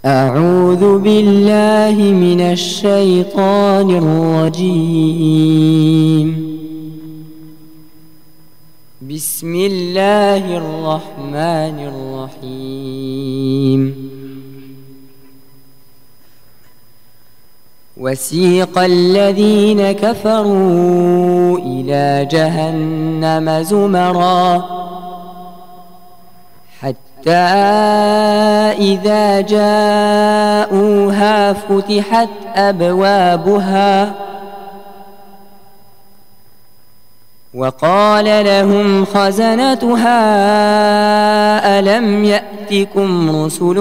أعوذ بالله من الشيطان الرجيم. بسم الله الرحمن الرحيم. وسيق الذين كفروا إلى جهنم زمرا حتى إذا جاءوها فتحت أبوابها وقال لهم خزنتها ألم يأتكم رسل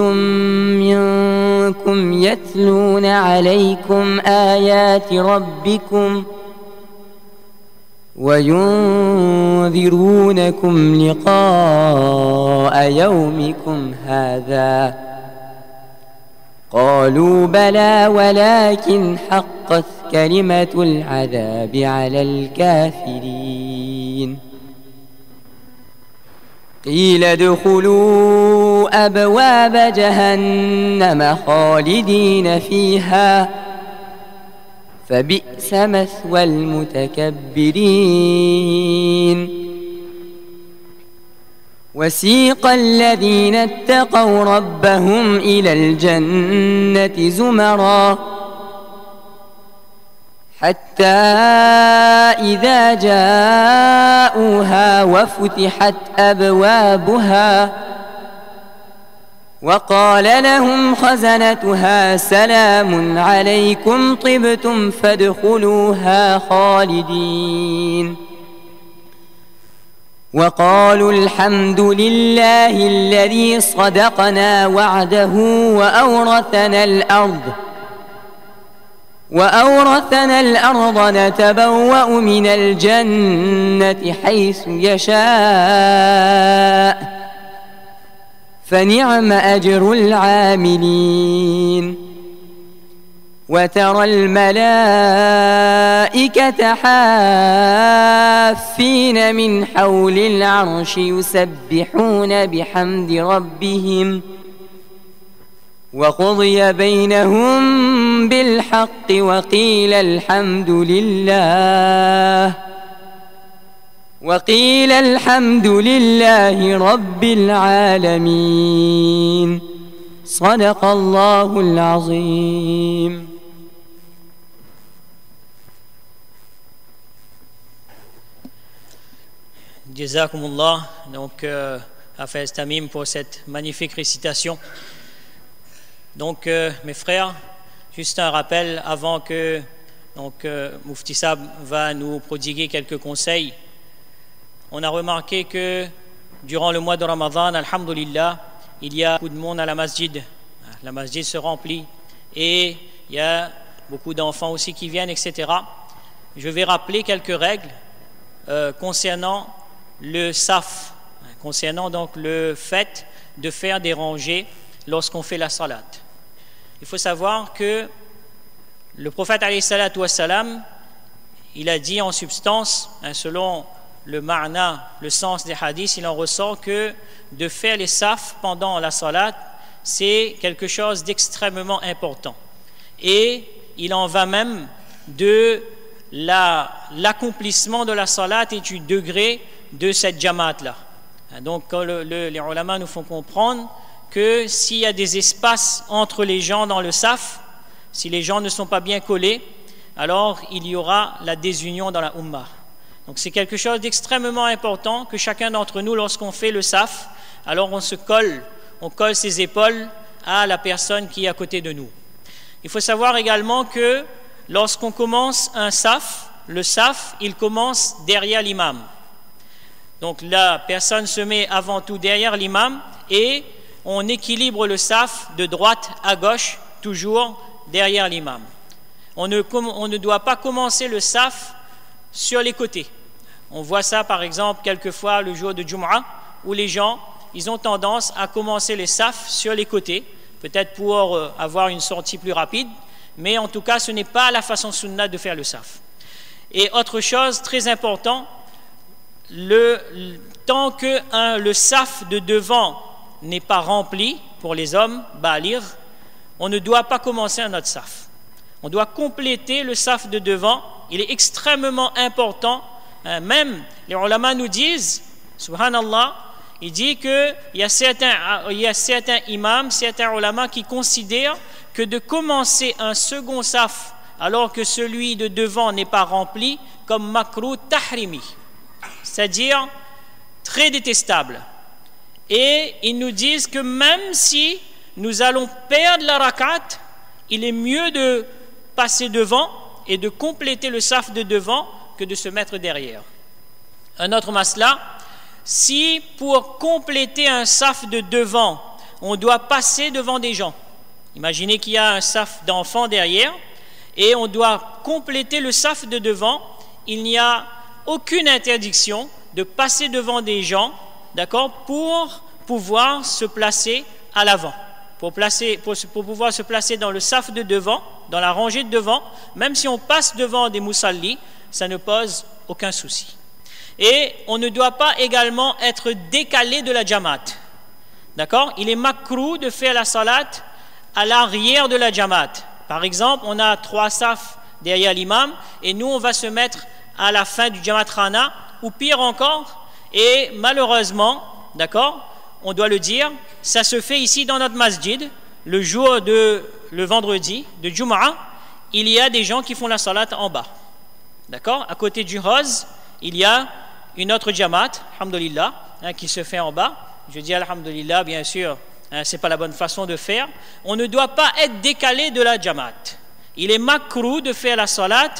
منكم يتلون عليكم آيات ربكم وينذرونكم لقاء يومكم هذا قالوا بلى ولكن حقت كلمة العذاب على الكافرين. قيل ادخلوا أبواب جهنم خالدين فيها فبئس مثوى المتكبرين. وسيق الذين اتقوا ربهم إلى الجنة زمرا حتى إذا جاءوها وفتحت أبوابها وقال لهم خزنتها سلام عليكم طبتم فادخلوها خالدين. وقالوا الحمد لله الذي صدقنا وعده وأورثنا الأرض نتبوأ من الجنة حيث يشاء فنعم أجر العاملين. وترى الملائكة حافين من حول العرش يسبحون بحمد ربهم وقضي بينهم بالحق وقيل الحمد لله رب العالمين. صدق الله العظيم. Jazakumullah, donc Hafez Tamim pour cette magnifique récitation. Donc mes frères, juste un rappel avant que Mufti Sab va nous prodiguer quelques conseils. On a remarqué que durant le mois de Ramadan, alhamdulillah, il y a beaucoup de monde à la masjid. La masjid se remplit et il y a beaucoup d'enfants aussi qui viennent, etc. Je vais rappeler quelques règles concernant le saf, concernant donc le fait de faire des rangées lorsqu'on fait la salat. Il faut savoir que le prophète alayhi salatu wassalam, il a dit en substance, selon le ma'na, le sens des hadiths, il en ressort que de faire les safs pendant la salat, c'est quelque chose d'extrêmement important. Et il en va même de l'accomplissement de la salat et du degré de cette jamaat-là. Donc quand les ulama nous font comprendre que s'il y a des espaces entre les gens dans le saf, si les gens ne sont pas bien collés, alors il y aura la désunion dans la ummah. Donc c'est quelque chose d'extrêmement important que chacun d'entre nous, lorsqu'on fait le saf, alors on colle ses épaules à la personne qui est à côté de nous. Il faut savoir également que lorsqu'on commence un saf, le saf, il commence derrière l'imam. Donc la personne se met avant tout derrière l'imam et on équilibre le saf de droite à gauche, toujours derrière l'imam. On ne doit pas commencer le saf sur les côtés. On voit ça par exemple quelquefois le jour de Jumu'ah où les gens, ils ont tendance à commencer les safs sur les côtés, peut-être pour avoir une sortie plus rapide, mais en tout cas ce n'est pas la façon sunnah de faire le saf. Et autre chose très important, tant que le saf de devant n'est pas rempli pour les hommes, balir, on ne doit pas commencer un autre saf. On doit compléter le saf de devant. Il est extrêmement important. Même les ulama nous disent, subhanallah, il dit qu'il y a certains imams, certains ulama qui considèrent que de commencer un second saf alors que celui de devant n'est pas rempli comme makruh tahrimi, c'est-à-dire très détestable. Et ils nous disent que même si nous allons perdre la rakat, il est mieux de passer devant et de compléter le saf de devant que de se mettre derrière. Un autre masla, si pour compléter un saf de devant, on doit passer devant des gens. Imaginez qu'il y a un saf d'enfants derrière et on doit compléter le saf de devant. Il n'y a aucune interdiction de passer devant des gens, d'accord, pour pouvoir se placer à l'avant. Pour pouvoir se placer dans le saf de devant, dans la rangée de devant, même si on passe devant des musallis, ça ne pose aucun souci. Et on ne doit pas également être décalé de la jamaat. D'accord? Il est makruh de faire la salat à l'arrière de la jamaat. Par exemple, on a 3 safs derrière l'imam et nous on va se mettre à la fin du jamaat khana, ou pire encore, et malheureusement, d'accord, on doit le dire, ça se fait ici dans notre masjid, le vendredi de Jumu'ah, il y a des gens qui font la salat en bas. D'accord? À côté du Hoz, il y a une autre jamaat, alhamdulillah, qui se fait en bas. Je dis alhamdulillah, bien sûr, c'est pas la bonne façon de faire. On ne doit pas être décalé de la jamaat. Il est makruh de faire la salat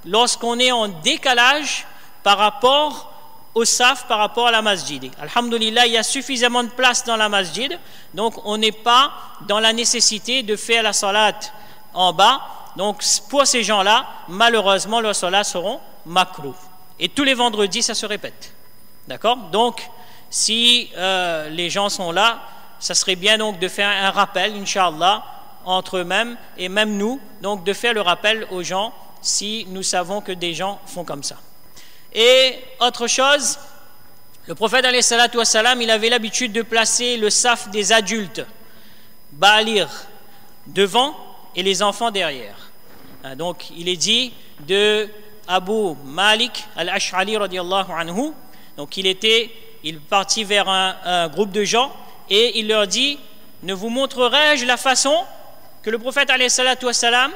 lorsqu'on est en décalage par rapport au saf, par rapport à la masjid. Alhamdulillah, il y a suffisamment de place dans la masjid, donc on n'est pas dans la nécessité de faire la salat en bas. Donc pour ces gens-là, malheureusement, leurs salats seront makruh. Et tous les vendredis, ça se répète. D'accord? Donc, si les gens sont là, ça serait bien donc de faire un rappel, Inch'Allah, entre eux-mêmes et même nous, donc de faire le rappel aux gens si nous savons que des gens font comme ça. Et autre chose, le prophète alayhi salatu wassalam, il avait l'habitude de placer le saf des adultes, ba'alir, devant et les enfants derrière. Donc il est dit de Abu Malik al-Ash'ari radiyallahu anhu, donc il partit vers un groupe de gens et il leur dit: ne vous montrerai-je la façon que le prophète alayhi salatu wassalam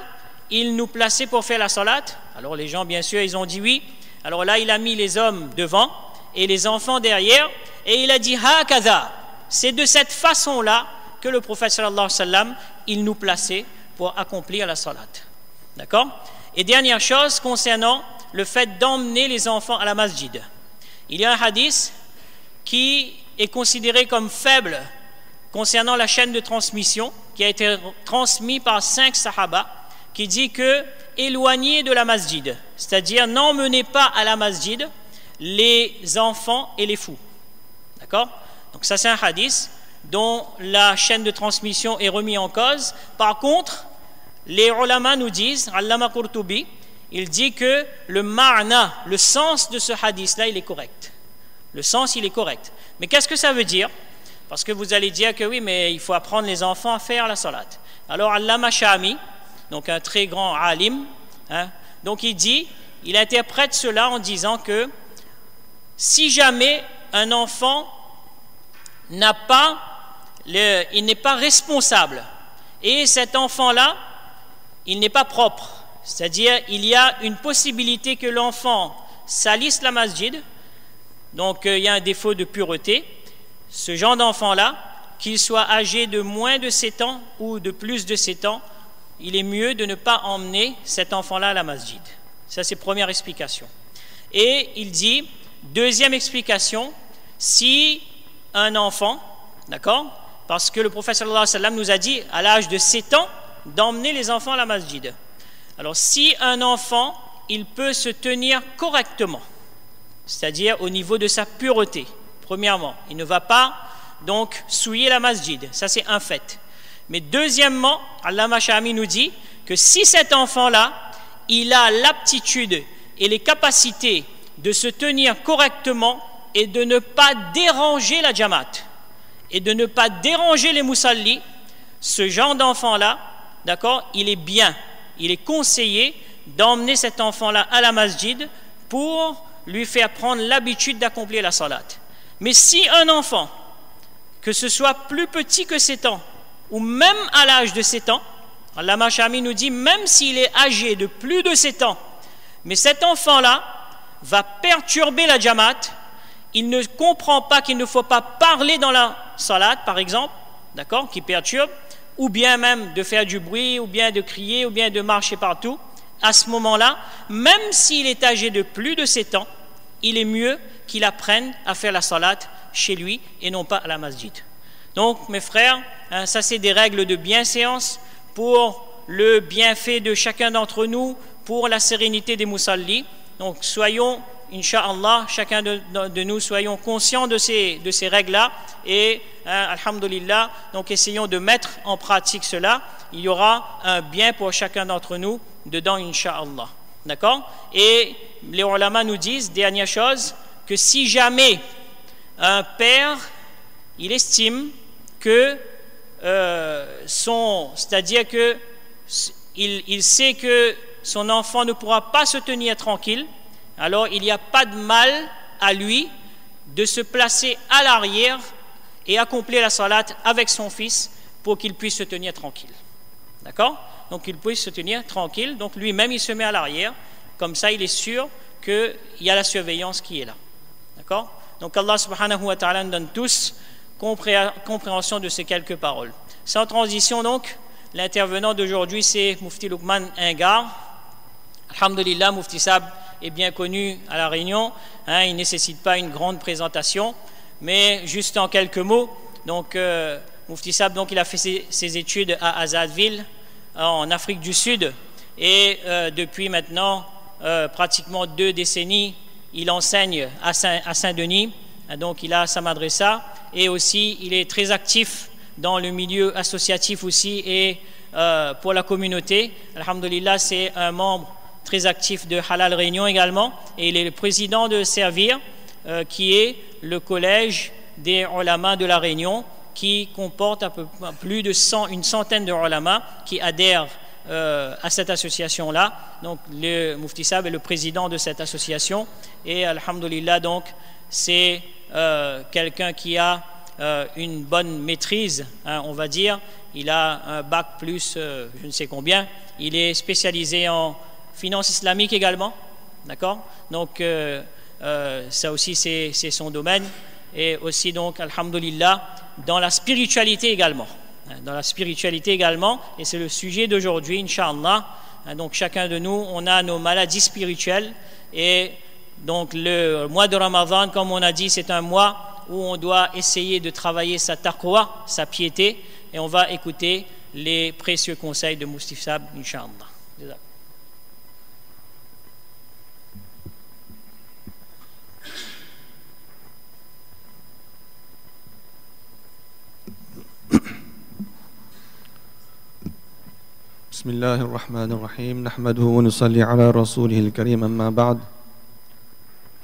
il nous plaçait pour faire la salat? Alors les gens bien sûr ils ont dit oui. Alors là il a mis les hommes devant et les enfants derrière et il a dit hakaza, c'est de cette façon là que le prophète sallallahu alayhi wa sallam il nous plaçait pour accomplir la salat. D'accord? Et dernière chose concernant le fait d'emmener les enfants à la masjid. Il y a un hadith qui est considéré comme faible concernant la chaîne de transmission qui a été transmis par 5 sahaba qui dit que éloignez de la masjid, c'est-à-dire n'emmenez pas à la masjid les enfants et les fous. D'accord? Donc ça c'est un hadith dont la chaîne de transmission est remise en cause. Par contre, les ulama nous disent, Allama Qurtubi, il dit que le ma'na, le sens de ce hadith-là, il est correct. Le sens, il est correct. Mais qu'est-ce que ça veut dire? Parce que vous allez dire que oui, mais il faut apprendre les enfants à faire la salat. Alors, Allama Shami, donc un très grand alim, donc il interprète cela en disant que si jamais un enfant il n'est pas responsable et cet enfant-là, il n'est pas propre, c'est-à-dire il y a une possibilité que l'enfant salisse la masjid, donc il y a un défaut de pureté, ce genre d'enfant-là, qu'il soit âgé de moins de 7 ans ou de plus de 7 ans, il est mieux de ne pas emmener cet enfant-là à la masjid. Ça c'est première explication. Et il dit, deuxième explication, si un enfant, d'accord, parce que le prophète sallallahu alayhi wa sallam nous a dit à l'âge de 7 ans d'emmener les enfants à la masjid. Alors si un enfant il peut se tenir correctement, c'est-à-dire au niveau de sa pureté, premièrement, il ne va pas donc souiller la masjid, ça c'est un fait. Mais deuxièmement, Allama Shami nous dit que si cet enfant-là il a l'aptitude et les capacités de se tenir correctement et de ne pas déranger la jamaat et de ne pas déranger les musallis, ce genre d'enfant-là, d'accord, il est bien, il est conseillé d'emmener cet enfant-là à la masjid pour lui faire prendre l'habitude d'accomplir la salat. Mais si un enfant, que ce soit plus petit que 7 ans, ou même à l'âge de 7 ans, Allah Mashami nous dit, même s'il est âgé de plus de 7 ans, mais cet enfant-là va perturber la jamaat, il ne comprend pas qu'il ne faut pas parler dans la salat, par exemple, d'accord, qui perturbe, ou bien même de faire du bruit, ou bien de crier, ou bien de marcher partout. À ce moment-là, même s'il est âgé de plus de 7 ans, il est mieux qu'il apprenne à faire la salat chez lui et non pas à la masjid. Donc, mes frères, ça c'est des règles de bienséance pour le bienfait de chacun d'entre nous, pour la sérénité des musallis. Donc, soyons, Inch'Allah, chacun de nous, soyons conscients de ces règles-là et, alhamdulillah, donc essayons de mettre en pratique cela. Il y aura un bien pour chacun d'entre nous dedans, Inch'Allah. D'accord? Et les ulama nous disent, dernière chose, que si jamais un père, il estime que c'est-à-dire que il sait que son enfant ne pourra pas se tenir tranquille, alors il n'y a pas de mal à lui de se placer à l'arrière et accomplir la salat avec son fils pour qu'il puisse se tenir tranquille. D'accord? Donc il puisse se tenir tranquille, donc lui-même il se met à l'arrière, comme ça il est sûr qu'il y a la surveillance qui est là. D'accord? Donc Allah subhanahu wa ta'ala nous donne tous compréhension de ces quelques paroles. Sans transition donc, l'intervenant d'aujourd'hui c'est Mufti Luqman Ingar. Alhamdulillah, Mufti Sab est bien connu à La Réunion, il ne nécessite pas une grande présentation, mais juste en quelques mots. Donc Mufti Sab, donc, il a fait ses études à Azadville en Afrique du Sud et depuis maintenant pratiquement 2 décennies il enseigne à Saint-Denis, donc il a sa madrasa et aussi il est très actif dans le milieu associatif aussi et pour la communauté. Alhamdulillah, c'est un membre très actif de Halal Réunion également et il est le président de Servir qui est le collège des ulama de la Réunion qui comporte à peu plus de une centaine de ulama qui adhèrent à cette association-là. Donc le Mufti Sab est le président de cette association et alhamdulillah, donc c'est quelqu'un qui a une bonne maîtrise, on va dire. Il a un bac plus je ne sais combien. Il est spécialisé en finance islamique également, d'accord. Donc ça aussi c'est son domaine et aussi donc alhamdulillah dans la spiritualité également. Et c'est le sujet d'aujourd'hui, Inch'Allah. Donc chacun de nous, on a nos maladies spirituelles et donc le mois de Ramadan, comme on a dit, c'est un mois où on doit essayer de travailler sa taqwa, sa piété, et on va écouter les précieux conseils de Mufti Sab, Inch'Allah. بسم الله الرحمن الرحيم نحمده ونصلي على رسوله الكريم أما بعد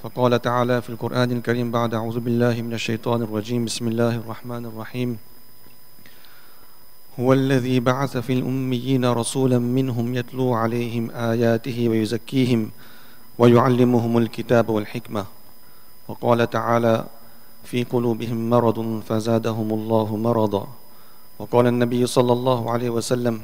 فقال تعالى في القرآن الكريم بعد أعوذ بالله من الشيطان الرجيم بسم الله الرحمن الرحيم هو الذي بعث في الأميين رسولا منهم يتلو عليهم آياته ويزكيهم ويعلمهم الكتاب والحكمة وقال تعالى في قلوبهم مرض فزادهم الله مرضا وقال النبي صلى الله عليه وسلم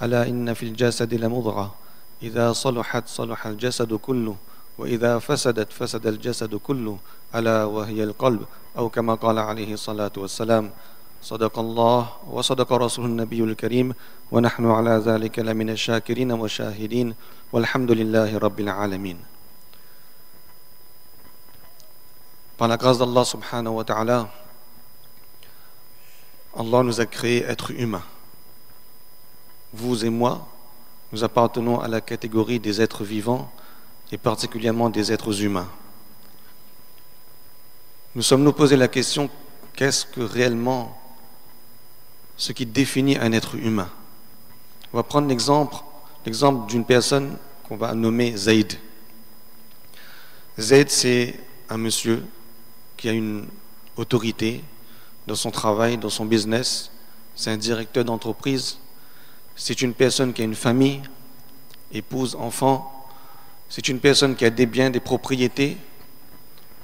ألا إن في الجسد لمضغة إذا صلحت صلح الجسد كله وإذا فسدت فسد الجسد كله ألا وهي القلب أو كما قال عليه الصلاة والسلام صدق الله وصدق رسول النبي الكريم ونحن على ذلك لمن الشاكرين والشاهدين والحمد لله رب العالمين. Par la grâce d'Allah subhanahu wa ta'ala, Allah nous a créés êtres humains. Vous et moi, nous appartenons à la catégorie des êtres vivants et particulièrement des êtres humains. Nous sommes-nous posé la question, qu'est-ce que réellement ce qui définit un être humain? On va prendre l'exemple d'une personne qu'on va nommer Zaïd. Zaïd, c'est un monsieur qui a une autorité dans son travail, dans son business, c'est un directeur d'entreprise, c'est une personne qui a une famille, épouse, enfant, c'est une personne qui a des biens, des propriétés,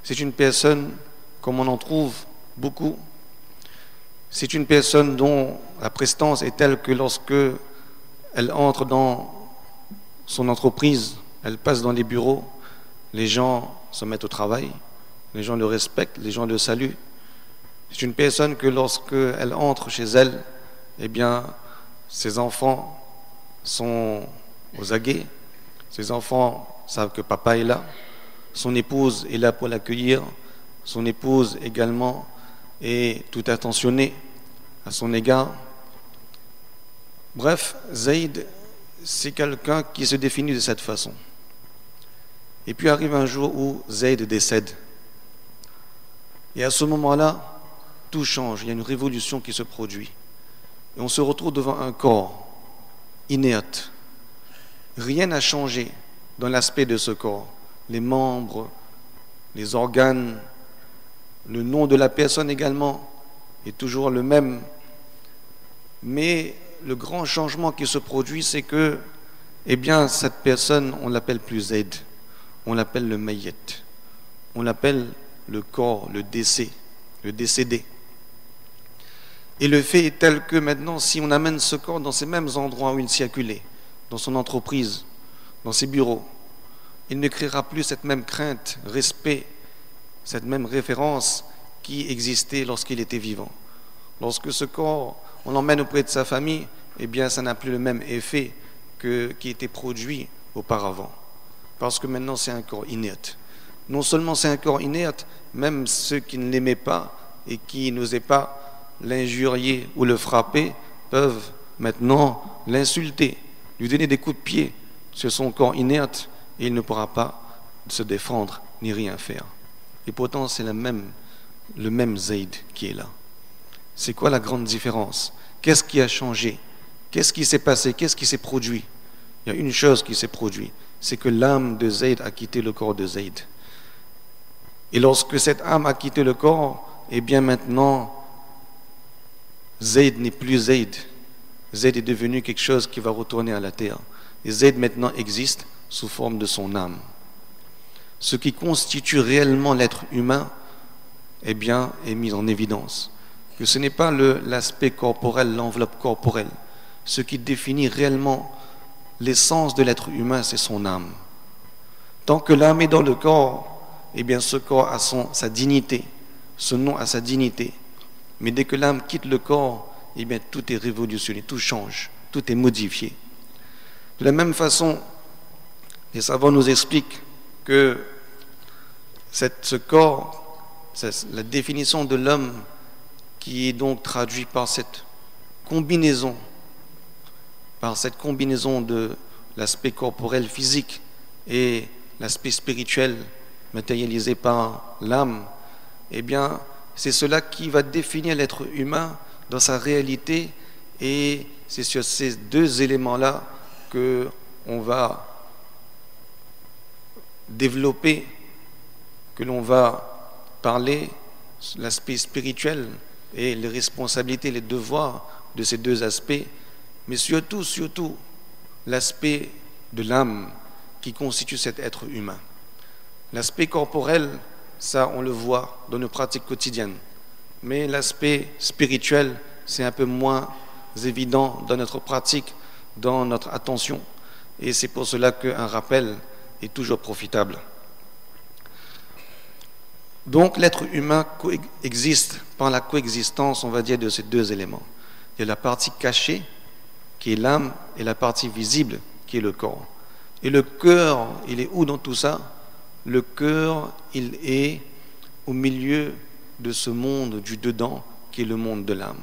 c'est une personne, comme on en trouve beaucoup, c'est une personne dont la prestance est telle que lorsque elle entre dans son entreprise, elle passe dans les bureaux, les gens se mettent au travail, les gens le respectent, les gens le saluent. C'est une personne que lorsqu'elle entre chez elle, eh bien, ses enfants sont aux aguets, ses enfants savent que papa est là, son épouse est là pour l'accueillir, son épouse également est tout attentionnée à son égard. Bref, Zayd, c'est quelqu'un qui se définit de cette façon. Et puis arrive un jour où Zayd décède. Et à ce moment-là, tout change, il y a une révolution qui se produit. Et on se retrouve devant un corps inerte. Rien n'a changé dans l'aspect de ce corps. Les membres, les organes, le nom de la personne également est toujours le même. Mais le grand changement qui se produit, c'est que, eh bien, cette personne, on l'appelle plus Zayd, on l'appelle le mayyit, on l'appelle le corps, le décès, le décédé. Et le fait est tel que maintenant, si on amène ce corps dans ces mêmes endroits où il circulait, dans son entreprise, dans ses bureaux, il ne créera plus cette même crainte, respect, cette même référence qui existait lorsqu'il était vivant. Lorsque ce corps, on l'emmène auprès de sa famille, eh bien, ça n'a plus le même effet qui était produit auparavant. Parce que maintenant, c'est un corps inerte. Non seulement c'est un corps inerte, même ceux qui ne l'aimaient pas et qui n'osaient pas l'injurier ou le frapper peuvent maintenant l'insulter, lui donner des coups de pied sur son corps inerte et il ne pourra pas se défendre ni rien faire. Et pourtant, c'est le même Zayd qui est là. C'est quoi la grande différence? Qu'est-ce qui a changé? Qu'est-ce qui s'est passé? Qu'est-ce qui s'est produit? Il y a une chose qui s'est produite, c'est que l'âme de Zayd a quitté le corps de Zayd. Et lorsque cette âme a quitté le corps, eh bien maintenant, Zayd n'est plus Zayd. Zayd est devenu quelque chose qui va retourner à la terre. Et Zayd maintenant existe sous forme de son âme. Ce qui constitue réellement l'être humain, eh bien, est mis en évidence. Que ce n'est pas l'aspect corporel, l'enveloppe corporelle. Ce qui définit réellement l'essence de l'être humain, c'est son âme. Tant que l'âme est dans le corps, eh bien ce corps a sa dignité, ce nom a sa dignité. Mais dès que l'âme quitte le corps, eh bien tout est révolutionné, tout change, tout est modifié. De la même façon, les savants nous expliquent que ce corps, la définition de l'homme qui est donc traduit par cette combinaison de l'aspect corporel physique et l'aspect spirituel matérialisé par l'âme, eh bien, c'est cela qui va définir l'être humain dans sa réalité et c'est sur ces deux éléments-là que on va développer, que l'on va parler, l'aspect spirituel et les responsabilités, les devoirs de ces deux aspects, mais surtout l'aspect de l'âme qui constitue cet être humain. L'aspect corporel, ça on le voit dans nos pratiques quotidiennes, mais l'aspect spirituel, c'est un peu moins évident dans notre pratique, dans notre attention, et c'est pour cela qu'un rappel est toujours profitable. Donc l'être humain existe par la coexistence, on va dire, de ces deux éléments. Il y a la partie cachée, qui est l'âme, et la partie visible, qui est le corps. Et le cœur, il est où dans tout ça? Le cœur, il est au milieu de ce monde du dedans, qui est le monde de l'âme.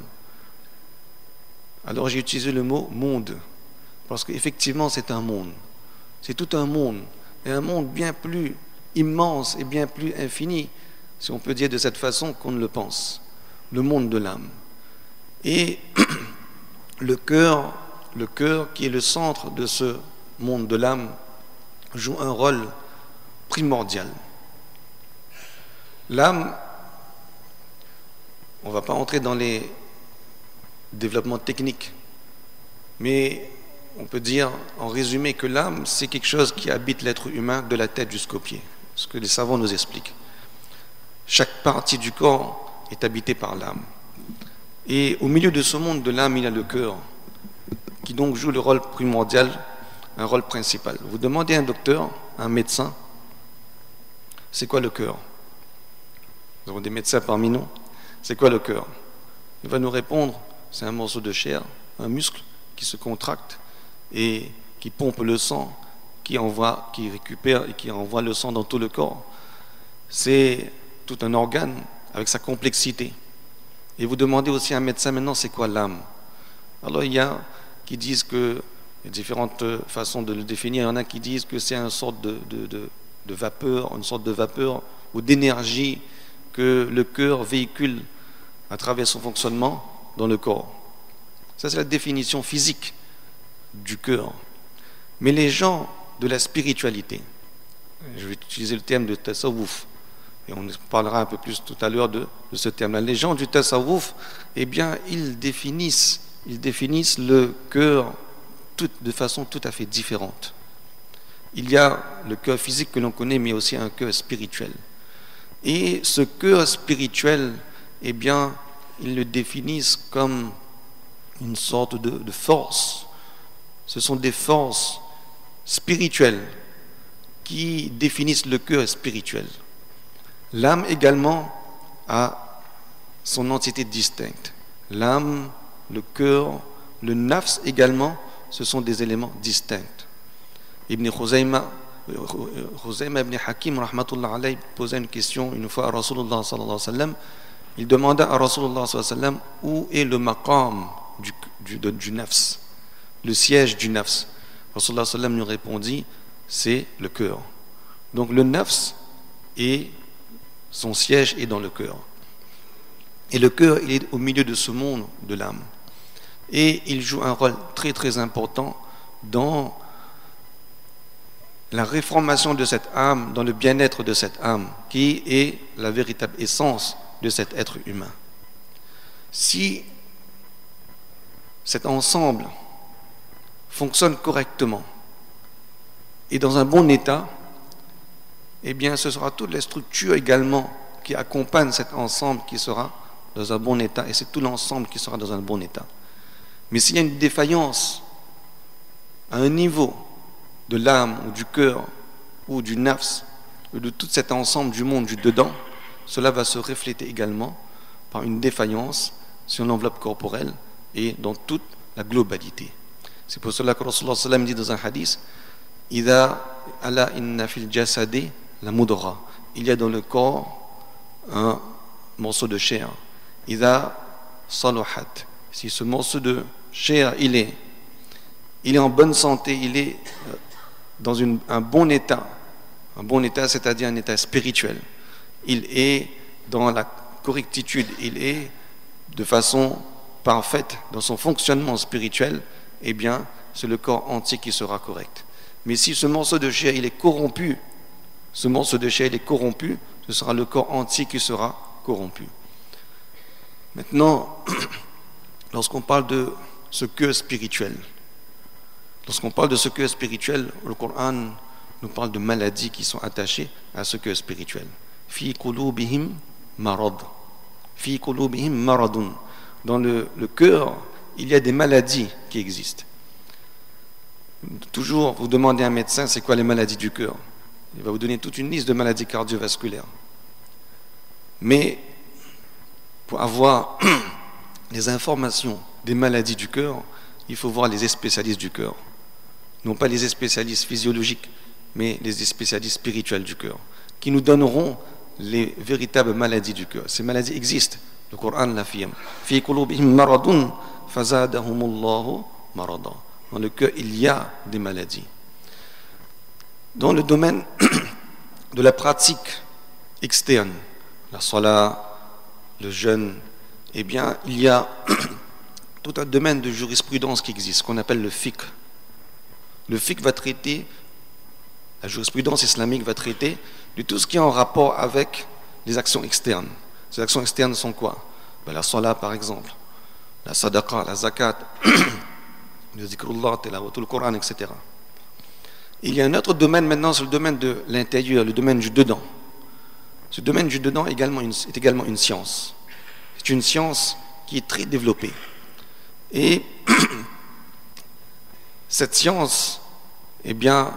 Alors j'ai utilisé le mot « monde », parce qu'effectivement c'est un monde. C'est tout un monde, et un monde bien plus immense et bien plus infini, si on peut dire de cette façon qu'on ne le pense. Le monde de l'âme. Et le cœur qui est le centre de ce monde de l'âme, joue un rôle primordial. L'âme, on ne va pas entrer dans les développement technique. Mais on peut dire en résumé que l'âme, c'est quelque chose qui habite l'être humain de la tête jusqu'aux pieds. Ce que les savants nous expliquent. Chaque partie du corps est habitée par l'âme. Et au milieu de ce monde de l'âme, il y a le cœur, qui donc joue le rôle primordial, un rôle principal. Vous demandez à un docteur, à un médecin, c'est quoi le cœur? Nous avons des médecins parmi nous. C'est quoi le cœur? Il va nous répondre, c'est un morceau de chair, un muscle qui se contracte et qui pompe le sang, qui récupère et qui envoie le sang dans tout le corps. C'est tout un organe avec sa complexité. Et vous demandez aussi à un médecin maintenant, c'est quoi l'âme? Alors il y a qui disent que, il y a différentes façons de le définir. Il y en a qui disent que c'est une sorte de vapeur, une sorte de vapeur ou d'énergie que le cœur véhicule à travers son fonctionnement dans le corps. Ça, c'est la définition physique du cœur. Mais les gens de la spiritualité, je vais utiliser le terme de tasawwuf, et on parlera un peu plus tout à l'heure de ce terme-là. Les gens du tasawwuf, eh bien, ils définissent le cœur de façon tout à fait différente. Il y a le cœur physique que l'on connaît, mais aussi un cœur spirituel. Et ce cœur spirituel, eh bien, ils le définissent comme une sorte de force. Ce sont des forces spirituelles qui définissent le cœur spirituel. L'âme également a son entité distincte. L'âme, le cœur, le nafs également, ce sont des éléments distincts. Ibn Khuzayma ibn Hakim rahmatullah alayhi posait une question une fois à Rasulullah sallallahu alayhi wa sallam. Il demanda à Rasulullah sallallahu alayhi wa sallam où est le maqam du nafs, le siège du nafs. Rasulullah sallallahu alayhi wa sallam nous répondit, c'est le cœur. Donc le nafs son siège est dans le cœur. Et le cœur, il est au milieu de ce monde de l'âme. Et il joue un rôle très très important dans la réformation de cette âme, dans le bien-être de cette âme, qui est la véritable essence de cet être humain. Si cet ensemble fonctionne correctement et dans un bon état, eh bien ce sera toute la structure également qui accompagne cet ensemble qui sera dans un bon état, et c'est tout l'ensemble qui sera dans un bon état. Mais s'il y a une défaillance à un niveau de l'âme ou du cœur ou du nafs ou de tout cet ensemble du monde du dedans, cela va se refléter également par une défaillance sur l'enveloppe corporelle et dans toute la globalité. C'est pour cela que Rasulullah sallam dit dans un hadith, Ida ala inna fil jasadi la mudra. Il y a dans le corps un morceau de chair. Ida saluhat. Si ce morceau de chair il est en bonne santé, il est dans un bon état, c'est-à-dire un état spirituel, il est dans la correctitude, il est de façon parfaite dans son fonctionnement spirituel, eh bien c'est le corps entier qui sera correct. Mais si ce morceau de chair il est corrompu, ce sera le corps entier qui sera corrompu. Maintenant, lorsqu'on parle de ce cœur spirituel, le Coran nous parle de maladies qui sont attachées à ce cœur spirituel. Fi qulubihim marad. Fi qulubihim maradun. Dans le cœur, il y a des maladies qui existent. Toujours, vous demandez à un médecin, c'est quoi les maladies du cœur? Il va vous donner toute une liste de maladies cardiovasculaires. Mais pour avoir les informations des maladies du cœur, il faut voir les spécialistes du cœur. Non pas les spécialistes physiologiques, mais les spécialistes spirituels du cœur, qui nous donneront les véritables maladies du cœur. Ces maladies existent, le Coran l'affirme. Fi qulubihim maradun fazadahumullahu marada. Dans le cœur, il y a des maladies. Dans le domaine de la pratique externe, la salat, le jeûne, eh bien, il y a tout un domaine de jurisprudence qui existe, qu'on appelle le fiqh. Le fiqh va traiter, la jurisprudence islamique va traiter de tout ce qui est en rapport avec les actions externes. Ces actions externes sont quoi? La salat par exemple, la sadaqa, la zakat, le zikrullah, tilawatul Coran, etc. Il y a un autre domaine maintenant, c'est le domaine de l'intérieur, le domaine du dedans. Ce domaine du dedans est également une science. C'est une science qui est très développée. Et cette science, eh bien,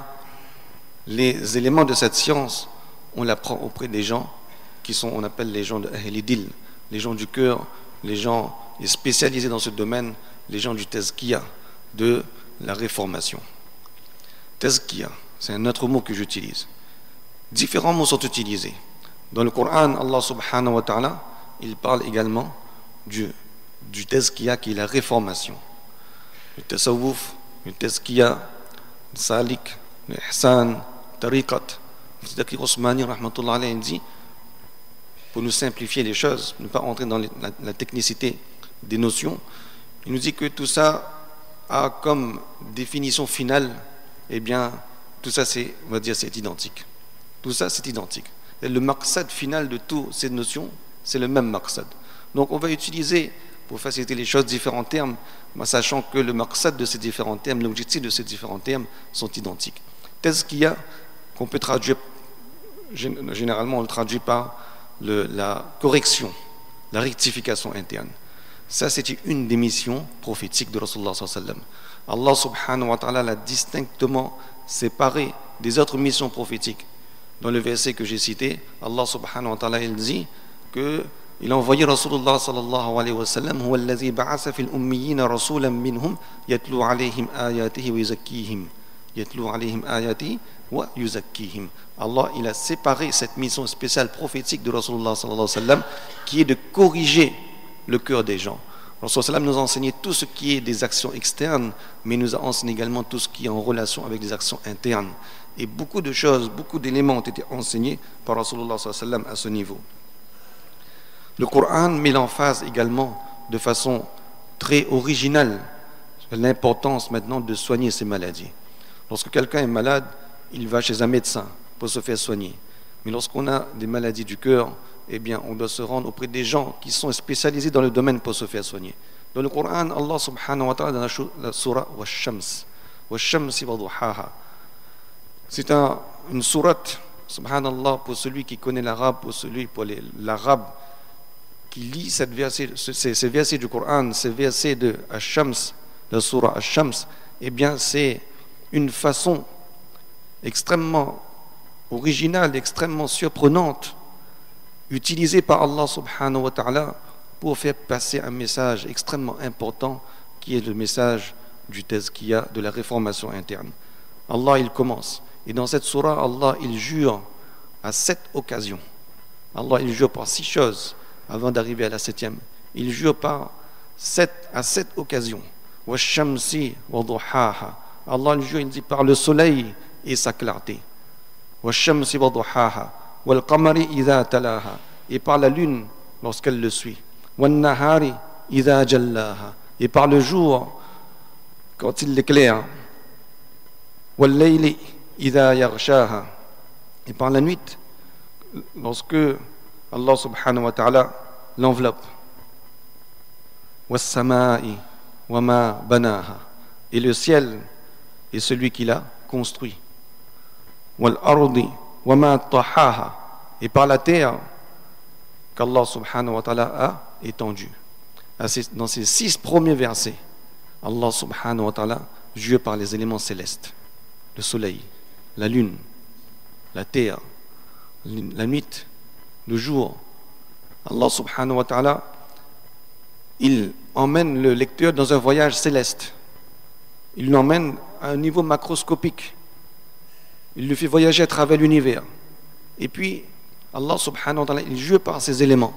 les éléments de cette science, on l'apprend auprès des gens qui sont, on appelle les gens de Ahlidil, les gens du cœur, les gens spécialisés dans ce domaine, les gens du tazkiya, de la réformation. Tazkiya, c'est un autre mot que j'utilise. Différents mots sont utilisés. Dans le Coran, Allah subhanahu wa ta'ala, il parle également du tazkiya qui est la réformation. Le tasawwuf, le tazkiya, le salik, le ihsan, le tariqat. Le Taqi Osmani, rahmatullah alayhi, dit, pour nous simplifier les choses, ne pas entrer dans la technicité des notions, il nous dit que tout ça a comme définition finale, eh bien, tout ça, on va dire, c'est identique. Tout ça, c'est identique. Et le maqsad final de toutes ces notions, c'est le même maqsad. Donc, on va utiliser, pour faciliter les choses, différents termes, sachant que le maqsad de ces différents termes, l'objectif de ces différents termes sont identiques. Tazkiya, qu'on peut traduire, généralement, on le traduit par la correction, la rectification interne. Ça, c'était une des missions prophétiques de Rasulullah sallallahu alayhi wa sallam. Allah subhanahu wa ta'ala l'a distinctement séparé des autres missions prophétiques. Dans le verset que j'ai cité, Allah subhanahu wa ta'ala, il dit qu'il a envoyé Rasulullah sallallahu alayhi wa sallam, huwa alladhi ba'asa fil ummiyina rasulan minhum yatlu alayhim ayatihi wa yuzakkihim. Yatlu alayhim ayatihi wa yuzakkihim. Allah, il a séparé cette mission spéciale prophétique de Rasulullah sallallahu alayhi wa sallam, qui est de corriger le cœur des gens. Rasulullah nous a enseigné tout ce qui est des actions externes, mais nous a enseigné également tout ce qui est en relation avec des actions internes. Et beaucoup de choses, beaucoup d'éléments ont été enseignés par Rasulullah sallallahu alayhi wa sallam à ce niveau. Le Coran met l'emphase également de façon très originale l'importance maintenant de soigner ces maladies. Lorsque quelqu'un est malade, il va chez un médecin pour se faire soigner. Mais lorsqu'on a des maladies du cœur, eh bien, on doit se rendre auprès des gens qui sont spécialisés dans le domaine pour se faire soigner. Dans le Coran, Allah subhanahu wa ta'ala, dans la surah Wash-Shams, Wash-Shamsi wa duhaha. C'est une sourate, subhanallah, pour celui qui connaît l'arabe, pour l'arabe qui lit ces versets du Coran, ces versets de Ash-Shams, la surah Ash-Shams, eh bien, c'est une façon extrêmement originale, extrêmement surprenante, utilisée par Allah subhanahu wa ta'ala pour faire passer un message extrêmement important qui est le message du tazkiya, de la réformation interne. Allah, il commence. Et dans cette surah, Allah, il jure à 7 occasions. Allah, il jure par 6 choses avant d'arriver à la 7e. Il jure par 7 occasions. Wash-shamsi wa duhaha. Allah, il jure, il dit par le soleil et sa clarté. Wash-shamsi wa duhaha. Wal-qamari idha talaha. Et par la lune lorsqu'elle le suit. Wan-nahari idha jallaha. Et par le jour quand il l'éclaire. Wal-layli idha yaghshaha. Et par la nuit lorsque Allah subhanahu wa ta'ala l'enveloppe. Was-sama'i wa ma banaha. Et le ciel est celui qui l'a construit. Wal-ardi wa ma tahaha. Et par la terre qu'Allah subhanahu wa ta'ala a étendue. Dans ces 6 premiers versets, Allah subhanahu wa ta'ala jure par les éléments célestes, le soleil, la lune, la terre, la nuit, le jour. Allah subhanahu wa ta'ala, il emmène le lecteur dans un voyage céleste. Il l'emmène à un niveau macroscopique. Il le fait voyager à travers l'univers. Et puis, Allah subhanahu wa ta'ala, il jure par ces éléments.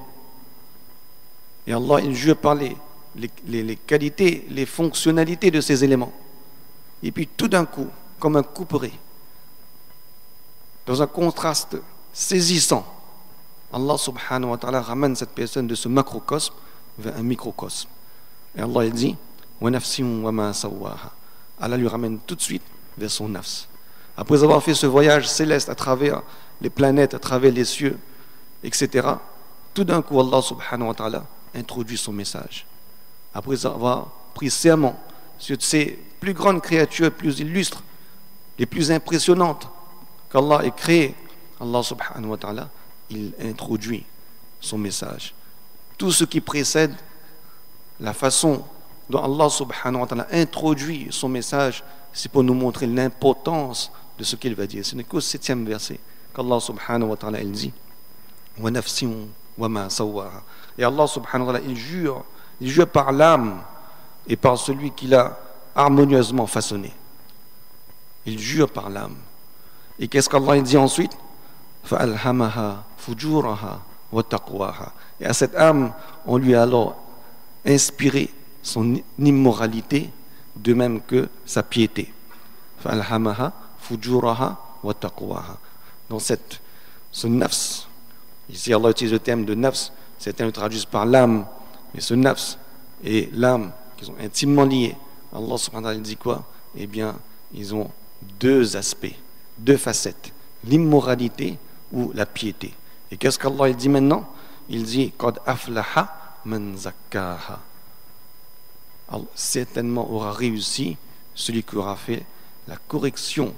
Et Allah, il jure par les qualités, les fonctionnalités de ces éléments. Et puis, tout d'un coup, comme un couperet, dans un contraste saisissant, Allah subhanahu wa ta'ala ramène cette personne de ce macrocosme vers un microcosme. Et Allah, il dit, wa nafsin wa ma sawaha. Allah lui ramène tout de suite vers son nafs. Après avoir fait ce voyage céleste à travers les planètes, à travers les cieux, etc., tout d'un coup, Allah subhanahu wa ta'ala introduit son message après avoir pris serment sur ces plus grandes créatures, plus illustres, les plus impressionnantes qu'Allah ait créées, Allah subhanahu wa ta'ala, il introduit son message. Tout ce qui précède la façon dont Allah subhanahu wa ta'ala introduit son message, c'est pour nous montrer l'importance de ce qu'il va dire. Ce n'est qu'au 7e verset qu'Allah subhanahu wa ta'ala il dit wa nafsin wa ma sawwaha. Et Allah subhanahu wa ta'ala il jure par l'âme et par celui qui l'a harmonieusement façonné. Il jure par l'âme. Et qu'est-ce qu'Allah dit ensuite? فَأَلْهَمَهَا فُجُورَهَا وَتَقْوَاهَا. Et à cette âme, on lui a alors inspiré son immoralité, de même que sa piété. فَأَلْهَمَهَا فُجُورَهَا وَتَقْوَاهَا. Dans ce nafs, ici Allah utilise le terme de nafs, certains le traduisent par l'âme, mais ce nafs et l'âme qui sont intimement liés, Allah subhanahu wa ta'ala dit quoi? Eh bien, ils ont deux aspects, deux facettes, l'immoralité ou la piété. Et qu'est-ce qu'Allah dit maintenant? Il dit qad aflaha man zakkaha. Certainement aura réussi celui qui aura fait la correction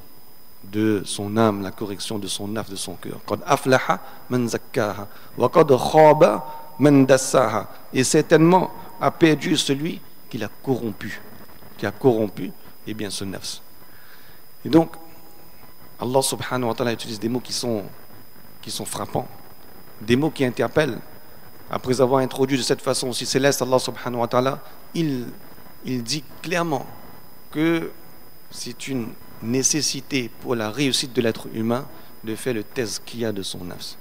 de son âme, la correction de son nafs, de son cœur. Qad aflaha man zakkaha wa qad khaba man dassaha. Et certainement a perdu celui qui l'a corrompu, eh bien ce nafs. Et donc Allah subhanahu wa ta'ala utilise des mots qui sont frappants, des mots qui interpellent. Après avoir introduit de cette façon aussi céleste, Allah subhanahu wa ta'ala, il dit clairement que c'est une nécessité pour la réussite de l'être humain de faire le tazkiya de son nafs.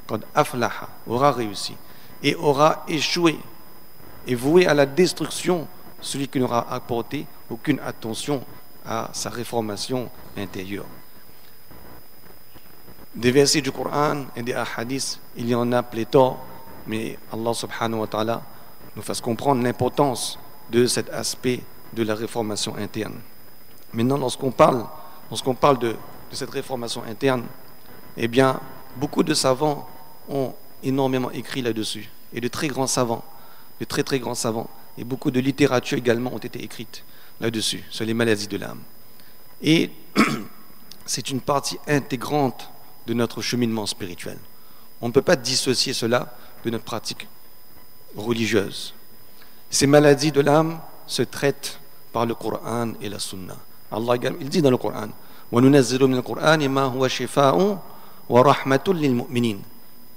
Qad aflaha, aura réussi, et aura échoué et voué à la destruction celui qui n'aura apporté aucune attention à sa réformation intérieure. Des versets du Coran et des hadiths, il y en a pléthore, mais Allah subhanahu wa ta'ala nous fasse comprendre l'importance de cet aspect de la réformation interne. Maintenant, lorsqu'on parle de cette réformation interne, eh bien, beaucoup de savants ont énormément écrit là-dessus, et de très grands savants, de très très grands savants, et beaucoup de littérature également ont été écrites là-dessus, sur les maladies de l'âme. Et c'est une partie intégrante de notre cheminement spirituel. On ne peut pas dissocier cela de notre pratique religieuse. Ces maladies de l'âme se traitent par le Coran et la Sunna. Allah il dit dans le Coran وَنُنَزِّلُ مِنَ الْقُرْآنِ مَا هُوَ شِفَاءٌ وَرَحْمَةٌ لِلْمُؤْمِنِينَ.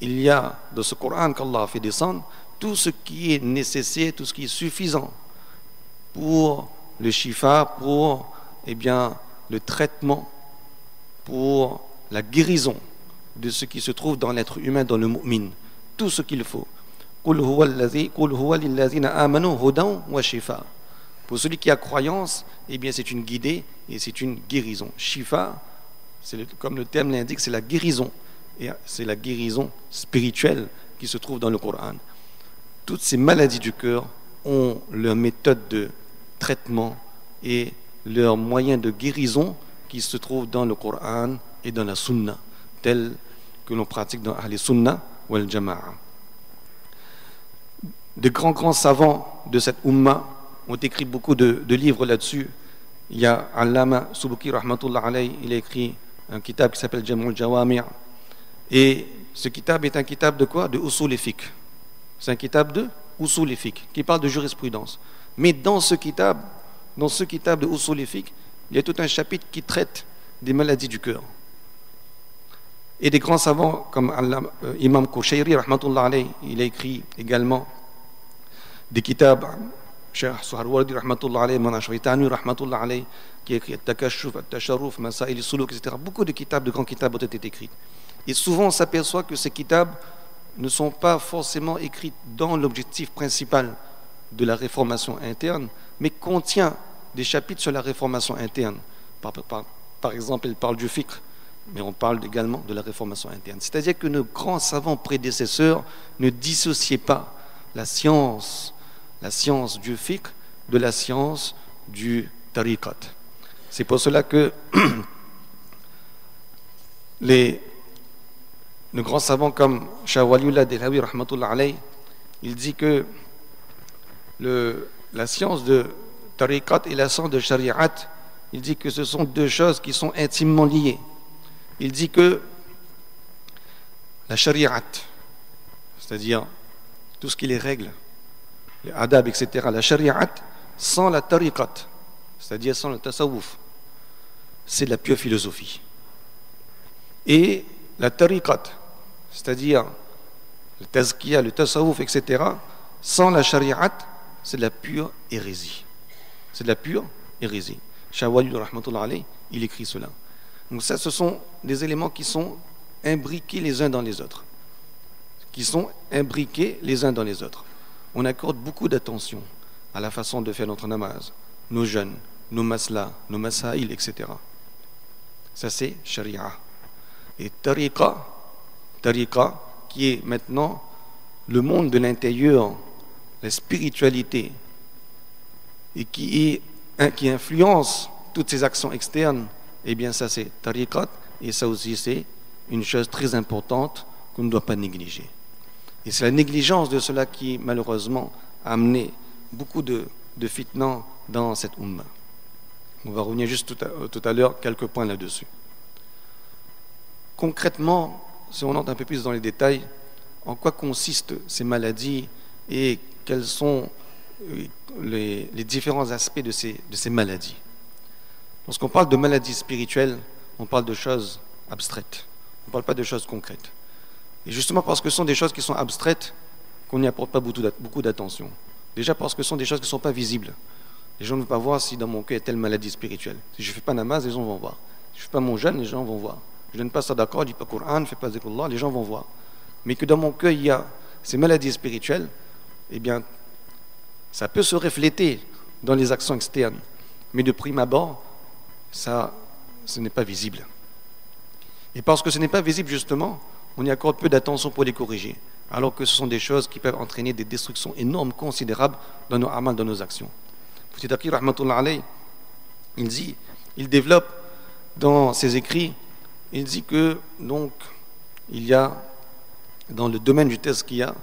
Il y a de ce Coran qu'Allah a fait descendre tout ce qui est nécessaire, tout ce qui est suffisant pour le shifa, pour le traitement, pour la guérison de ce qui se trouve dans l'être humain, dans le mu'min, tout ce qu'il faut. قُلْ هُوَ لِلَّذِينَ آمَنُوا هُدًى وَشِفَاءٌ. Pour celui qui a croyance, eh bien c'est une guidée et c'est une guérison. Shifa, comme le terme l'indique, c'est la guérison. Et c'est la guérison spirituelle qui se trouve dans le Coran. Toutes ces maladies du cœur ont leur méthode de traitement et leurs moyens de guérison qui se trouvent dans le Coran et dans la Sunna, tels que l'on pratique dans Ahl Sunna ou Al-Jama'a. De grands savants de cette Ummah ont écrit beaucoup de livres là-dessus. Il y a Allama Subuki rahmatullah alayhi, il a écrit un kitab qui s'appelle Jam'ul Jawami'. Et ce kitab est un kitab de quoi? De usul et fiqh. C'est un kitab de usul et fiqh qui parle de jurisprudence. Mais dans ce kitab de usul et fiqh, il y a tout un chapitre qui traite des maladies du cœur. Et des grands savants comme Imam Qushayri rahmatullah alayhi, il a écrit également des kitabs. Cheikh Suharwardi rahmatullah alayhi, Mana Shawitani rahmatullah alayhi, qui a écrit At-Takashuf, At-Tasharruf, Masail al-Suluk, etc. Beaucoup de kitabs, de grands kitabs ont été écrits. Et souvent on s'aperçoit que ces kitabs ne sont pas forcément écrits dans l'objectif principal de la réformation interne, mais contient des chapitres sur la réformation interne. Par exemple, il parle du fiqh, mais on parle également de la réformation interne. C'est-à-dire que nos grands savants prédécesseurs ne dissociaient pas la science du fiqh de la science du tariqat. C'est pour cela que les grands savants comme Shah Waliullah Dehlawi rahmatullah alayhi, il dit que la science de tariqat et la science de shari'at, il dit que ce sont deux choses qui sont intimement liées. Il dit que la shari'at, c'est-à-dire tout ce qui est les règles, les adab, etc., la shari'at, sans la tariqat, c'est-à-dire sans le tasawwuf, c'est de la pure philosophie. Et la tariqat, c'est-à-dire le tazkiya, le tasawwuf, etc., sans la shari'at, c'est de la pure hérésie. C'est de la pure hérésie. Shawalud, rahmatullah alayh, il écrit cela. Donc ça, ce sont des éléments qui sont imbriqués les uns dans les autres. On accorde beaucoup d'attention à la façon de faire notre namaz, nos jeûnes, nos maslas, nos masaïl, etc. Ça, c'est sharia. Et tariqa, qui est maintenant le monde de l'intérieur, la spiritualité, et qui influence toutes ces actions externes, eh bien ça c'est tariqat, et ça aussi c'est une chose très importante qu'on ne doit pas négliger. Et c'est la négligence de cela qui malheureusement a amené beaucoup de fitna dans cette umma. On va revenir juste tout à l'heure quelques points là-dessus. Concrètement, si on entre un peu plus dans les détails, en quoi consistent ces maladies et quels sont les différents aspects de ces maladies. Lorsqu'on parle de maladies spirituelles, on parle de choses abstraites. On ne parle pas de choses concrètes. Et justement parce que ce sont des choses qui sont abstraites, qu'on n'y apporte pas beaucoup d'attention. Déjà parce que ce sont des choses qui ne sont pas visibles. Les gens ne vont pas voir si dans mon cœur il y a telle maladie spirituelle. Si je ne fais pas namaz, les gens vont voir. Si je ne fais pas mon jeûne, les gens vont voir. Je ne donne pas sadaqa, je ne dis pas Coran, je ne fais pas zikrullah, les gens vont voir. Mais que dans mon cœur il y a ces maladies spirituelles, eh bien, ça peut se refléter dans les actions externes. Mais de prime abord, ce n'est pas visible. Et parce que ce n'est pas visible, justement, on y accorde peu d'attention pour les corriger. Alors que ce sont des choses qui peuvent entraîner des destructions énormes, considérables dans nos amal, dans nos actions. Petit Taqi, rahmatullah alayh, il développe dans ses écrits, il dit que, donc, il y a, dans le domaine du tazkiya,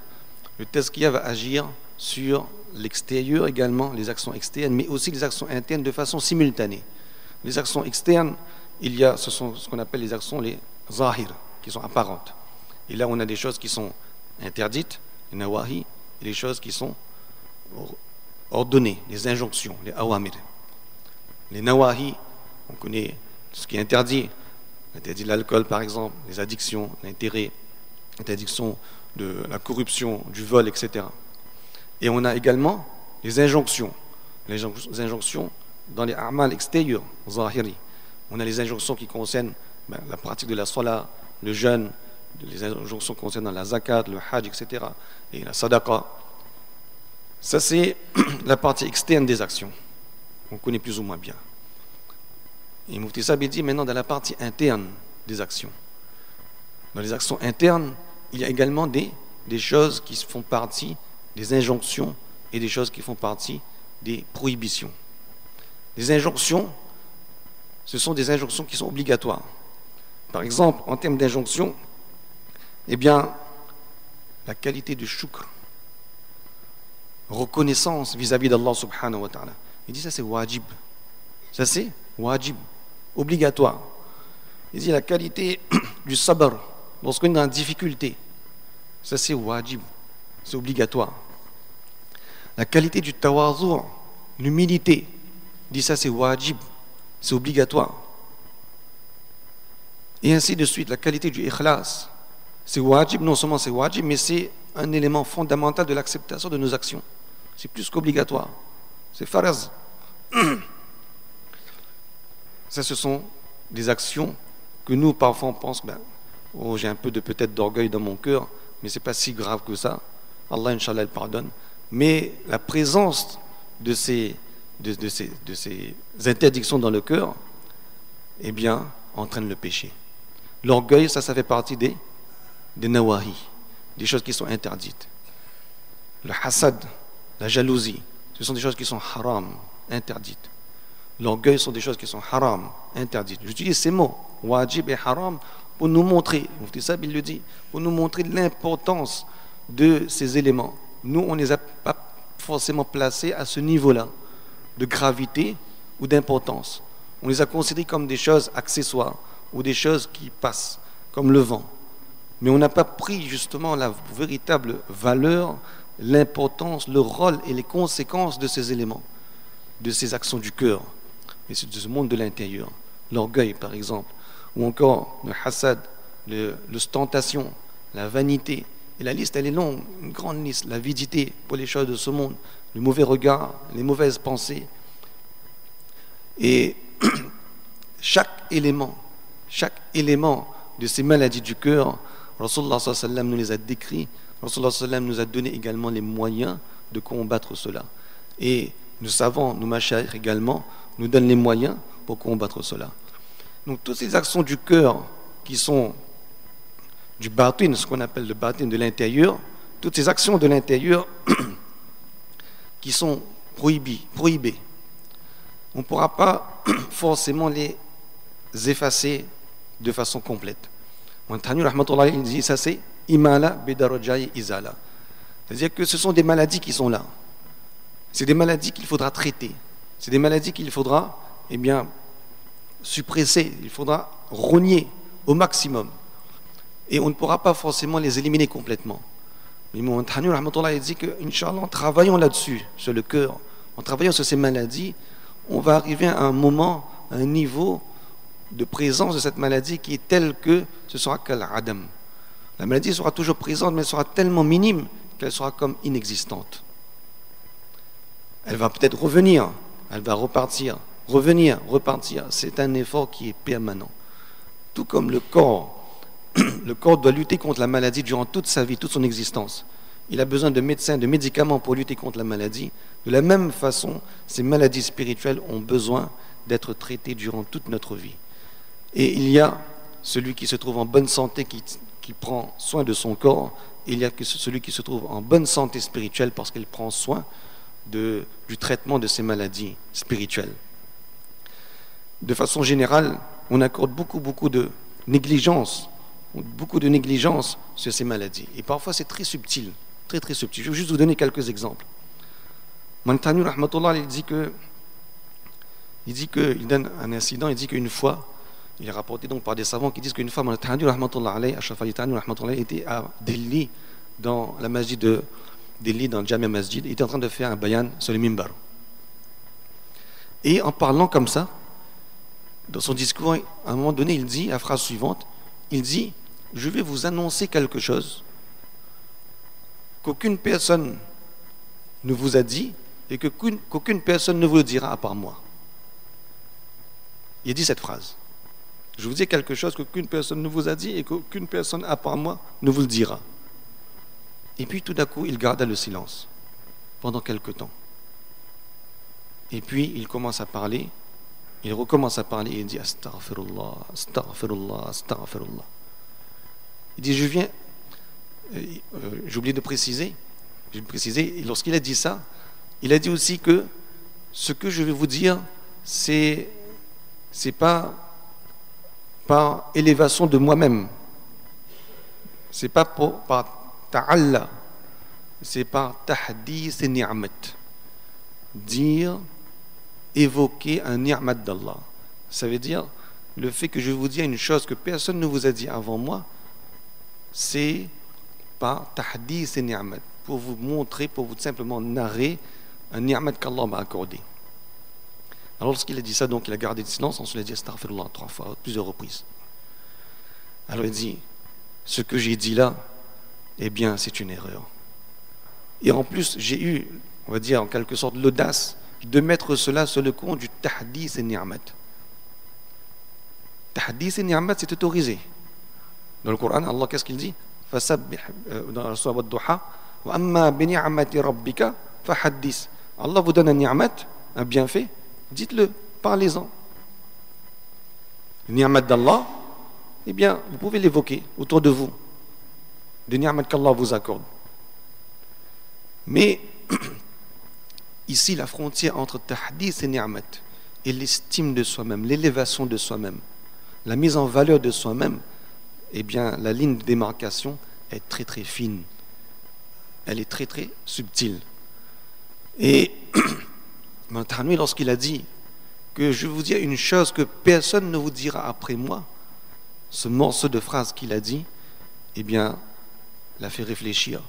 le tazkiya va agir sur l'extérieur également, les actions externes, mais aussi les actions internes de façon simultanée. Les actions externes, ce sont ce qu'on appelle les actions, les zahir, qui sont apparentes. Et là, on a des choses qui sont interdites, les nawahi, et les choses qui sont ordonnées, les injonctions, les awamir. Les nawahi, on connaît ce qui est interdit, l'interdit de l'alcool par exemple, les addictions, l'intérêt, l'interdiction de la corruption, du vol, etc. Et on a également les injonctions dans les a'mal extérieurs, zahiri. On a les injonctions qui concernent la pratique de la salat, le jeûne, les injonctions concernant la zakat, le hajj, etc. et la sadaqa. Ça, c'est la partie externe des actions. On connaît plus ou moins bien. Et Mufti Sabi dit maintenant dans la partie interne des actions. Dans les actions internes, il y a également des choses qui font partie des injonctions et des choses qui font partie des prohibitions. Les injonctions, ce sont des injonctions qui sont obligatoires. Par exemple, en termes d'injonctions, eh bien, la qualité de shukr, reconnaissance vis-à-vis d'Allah subhanahu wa ta'ala. Il dit ça c'est wajib. Ça c'est wajib, obligatoire. Il dit la qualité du sabr, lorsqu'on est dans la difficulté. Ça c'est wajib, c'est obligatoire. La qualité du tawazu', l'humilité. Il dit ça c'est wajib, c'est obligatoire. Et ainsi de suite, la qualité du ikhlas. C'est wajib, non seulement c'est wajib, mais c'est un élément fondamental de l'acceptation de nos actions. C'est plus qu'obligatoire. C'est faraz. Ça, ce sont des actions que nous, parfois, on pense, j'ai un peu peut-être d'orgueil dans mon cœur, mais c'est pas si grave que ça. Allah, Inch'Allah, le pardonne. Mais la présence de ces interdictions dans le cœur, eh bien, entraîne le péché. L'orgueil, ça fait partie des nawahi, des choses qui sont interdites. Le hasad, la jalousie, ce sont des choses qui sont haram, interdites. L'orgueil sont des choses qui sont haram, interdites. J'utilise ces mots, wajib et haram, pour nous montrer, Mufti Sabi le dit, pour nous montrer l'importance de ces éléments. Nous, on ne les a pas forcément placées à ce niveau-là de gravité ou d'importance. On les a considérées comme des choses accessoires ou des choses qui passent, comme le vent. Mais on n'a pas pris justement la véritable valeur, l'importance, le rôle et les conséquences de ces éléments, de ces actions du cœur, et de ce monde de l'intérieur. L'orgueil, par exemple, ou encore le hasad, l'ostentation, la vanité. Et la liste, elle est longue, une grande liste. L'avidité pour les choses de ce monde, le mauvais regard, les mauvaises pensées. Et chaque élément de ces maladies du cœur, Rasulullah sallallahu alayhi wa sallam nous les a décrits. Rasulullah sallallahu alayhi wa sallam nous a donné également les moyens de combattre cela. Et nous savons, nos mashayikh également, nous donnent les moyens pour combattre cela. Donc toutes ces actions du cœur qui sont du batin, ce qu'on appelle le batin de l'intérieur, toutes ces actions de l'intérieur qui sont prohibées, on ne pourra pas forcément les effacer de façon complète. Il dit ça, c'est imala bidarajai izala. C'est-à-dire que ce sont des maladies qui sont là. C'est des maladies qu'il faudra traiter. C'est des maladies qu'il faudra, suppresser. Il faudra rogner au maximum. Et on ne pourra pas forcément les éliminer complètement. Mais il dit que, Inch'Allah, en travaillant là-dessus, sur le cœur, en travaillant sur ces maladies, on va arriver à un moment, à un niveau de présence de cette maladie qui est tel que ce sera qu'al-adam. La maladie sera toujours présente, mais elle sera tellement minime qu'elle sera comme inexistante. Elle va peut-être revenir, elle va repartir, revenir, repartir. C'est un effort qui est permanent. Tout comme le corps doit lutter contre la maladie durant toute sa vie, toute son existence. Il a besoin de médecins, de médicaments pour lutter contre la maladie. De la même façon, ces maladies spirituelles ont besoin d'être traitées durant toute notre vie. Et il y a celui qui se trouve en bonne santé, qui prend soin de son corps, et il y a celui qui se trouve en bonne santé spirituelle parce qu'il prend soin du traitement de ces maladies spirituelles. De façon générale, on accorde beaucoup de négligence sur ces maladies. Et parfois, c'est très subtil, très subtil. Je vais juste vous donner quelques exemples. Mantani rahmatullah, il donne un incident, il dit qu'une fois, il est rapporté donc par des savants qui disent qu'une fois, Mantani rahmatullah alayhi, Ashraf Ali Tani rahmatullah était à Delhi, dans la masjid de Delhi, dans le Jamia Masjid, il était en train de faire un bayan sur le mimbar. Et en parlant comme ça, dans son discours, à un moment donné, il dit la phrase suivante, il dit, je vais vous annoncer quelque chose qu'aucune personne ne vous a dit et qu'aucune personne ne vous le dira à part moi. Il dit cette phrase. Je vous dis quelque chose qu'aucune personne ne vous a dit et qu'aucune personne à part moi ne vous le dira. Et puis tout d'un coup, il garda le silence pendant quelque temps. Et puis il commence à parler, il recommence à parler et il dit Astaghfirullah, Astaghfirullah, Astaghfirullah. Il dit j'ai oublié de préciser, et lorsqu'il a dit ça, il a dit aussi que ce que je vais vous dire, c'est pas par élévation de moi-même, c'est pas par ta'alla, c'est par tahdith et ni'mat, dire, évoquer un ni'mat d'Allah. Ça veut dire le fait que je vais vous dire une chose que personne ne vous a dit avant moi, c'est par tahdith et ni'mat, pour vous montrer, pour vous simplement narrer un ni'mat qu'Allah m'a accordé. Alors lorsqu'il a dit ça, donc il a gardé le silence, ensuite il a dit astaghfirullah 3 fois, plusieurs reprises. Alors il dit, ce que j'ai dit là, eh bien c'est une erreur. Et en plus, j'ai eu, on va dire en quelque sorte, l'audace de mettre cela sur le compte du tahdith et ni'mat. Tahdith et ni'mat, c'est autorisé. Dans le Coran, Allah, qu'est-ce qu'il dit? Fasabbih, dans la surah Ad-Duha, wa amma bi ni'mati rabbika fahaddith. Allah vous donne un ni'mat, un bienfait, dites-le, parlez-en. Le ni'mat d'Allah, eh bien, vous pouvez l'évoquer autour de vous, des ni'mat qu'Allah vous accorde. Mais ici, la frontière entre tahdith et ni'mat et l'estime de soi-même, l'élévation de soi-même, la mise en valeur de soi-même, eh bien, la ligne de démarcation est très très fine. Elle est très très subtile. Et lorsqu'il a dit que je vous dis une chose que personne ne vous dira après moi, ce morceau de phrase qu'il a dit, eh bien, l'a fait réfléchir.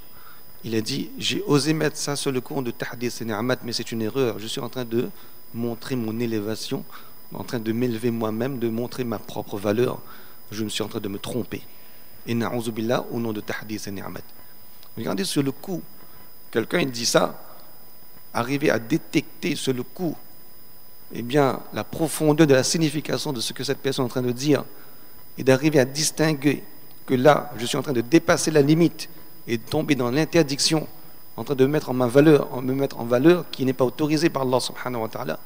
Il a dit, j'ai osé mettre ça sur le compte de Tahdith et Ni'mat, mais c'est une erreur. Je suis en train de montrer mon élévation, en train de m'élever moi-même, de montrer ma propre valeur. Je me suis en train de me tromper. Et na'ouzou billah, au nom de Tahdith et Ni'mat. Regardez sur le coup, quelqu'un il dit ça, arriver à détecter sur le coup, eh bien, la profondeur de la signification de ce que cette personne est en train de dire, et d'arriver à distinguer que là, je suis en train de dépasser la limite et de tomber dans l'interdiction, en train de me mettre en valeur qui n'est pas autorisée par Allah subhanahu wa ta'ala,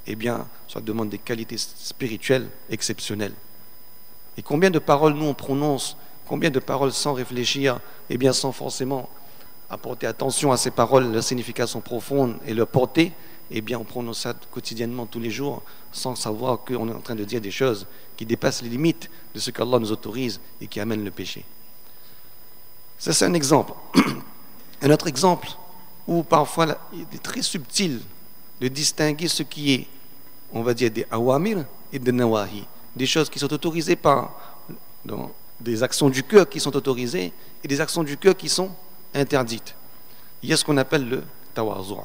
eh bien, ça demande des qualités spirituelles exceptionnelles. Et combien de paroles nous on prononce, combien de paroles sans réfléchir, eh bien sans forcément apporter attention à ces paroles, leur signification profonde et leur portée, eh bien on prononce ça quotidiennement tous les jours sans savoir qu'on est en train de dire des choses qui dépassent les limites de ce qu'Allah nous autorise et qui amènent le péché. Ça c'est un exemple. Un autre exemple où parfois il est très subtil de distinguer ce qui est, on va dire, des awamir et des nawahi, des choses qui sont autorisées des actions du cœur qui sont autorisées et des actions du cœur qui sont interdites. Il y a ce qu'on appelle le tawazu'.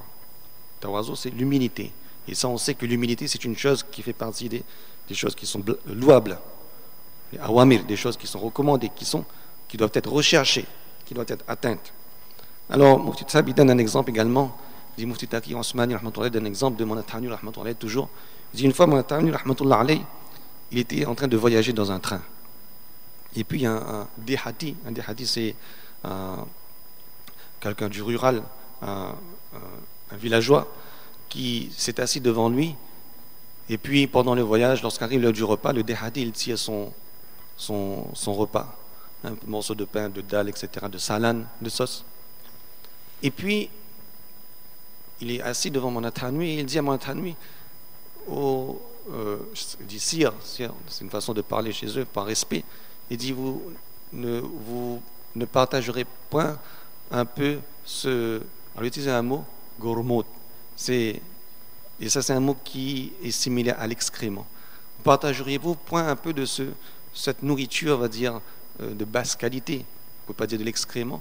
Tawazu', c'est l'humilité. Et ça, on sait que l'humilité, c'est une chose qui fait partie des choses qui sont louables. Les awamir, des choses qui sont recommandées, qui doivent être recherchées, qui doivent être atteintes. Alors, Mufti Tsab, il donne un exemple également. Il dit, Mufti Taqi Osmani, rahmatullah, donne un exemple de Manatani, rahmatullah, toujours. Il dit, une fois, Manatani, rahmatullah, il était en train de voyager dans un train. Et puis, il y a un dehati. Un dehati, c'est quelqu'un du rural, un villageois, qui s'est assis devant lui. Et puis, pendant le voyage, lorsqu'arrive l'heure du repas, le dehati, il tire son repas. Un morceau de pain, de dalle, etc., de salane, de sauce. Et puis, il est assis devant Manatani et il dit à Manatani, il dit sire, c'est une façon de parler chez eux par respect. Il dit, vous ne partagerez point un peu on va utiliser un mot, gourmot. Et ça, c'est un mot qui est similaire à l'excrément. Partageriez-vous point un peu de cette nourriture, on va dire, de basse qualité, on ne peut pas dire de l'excrément.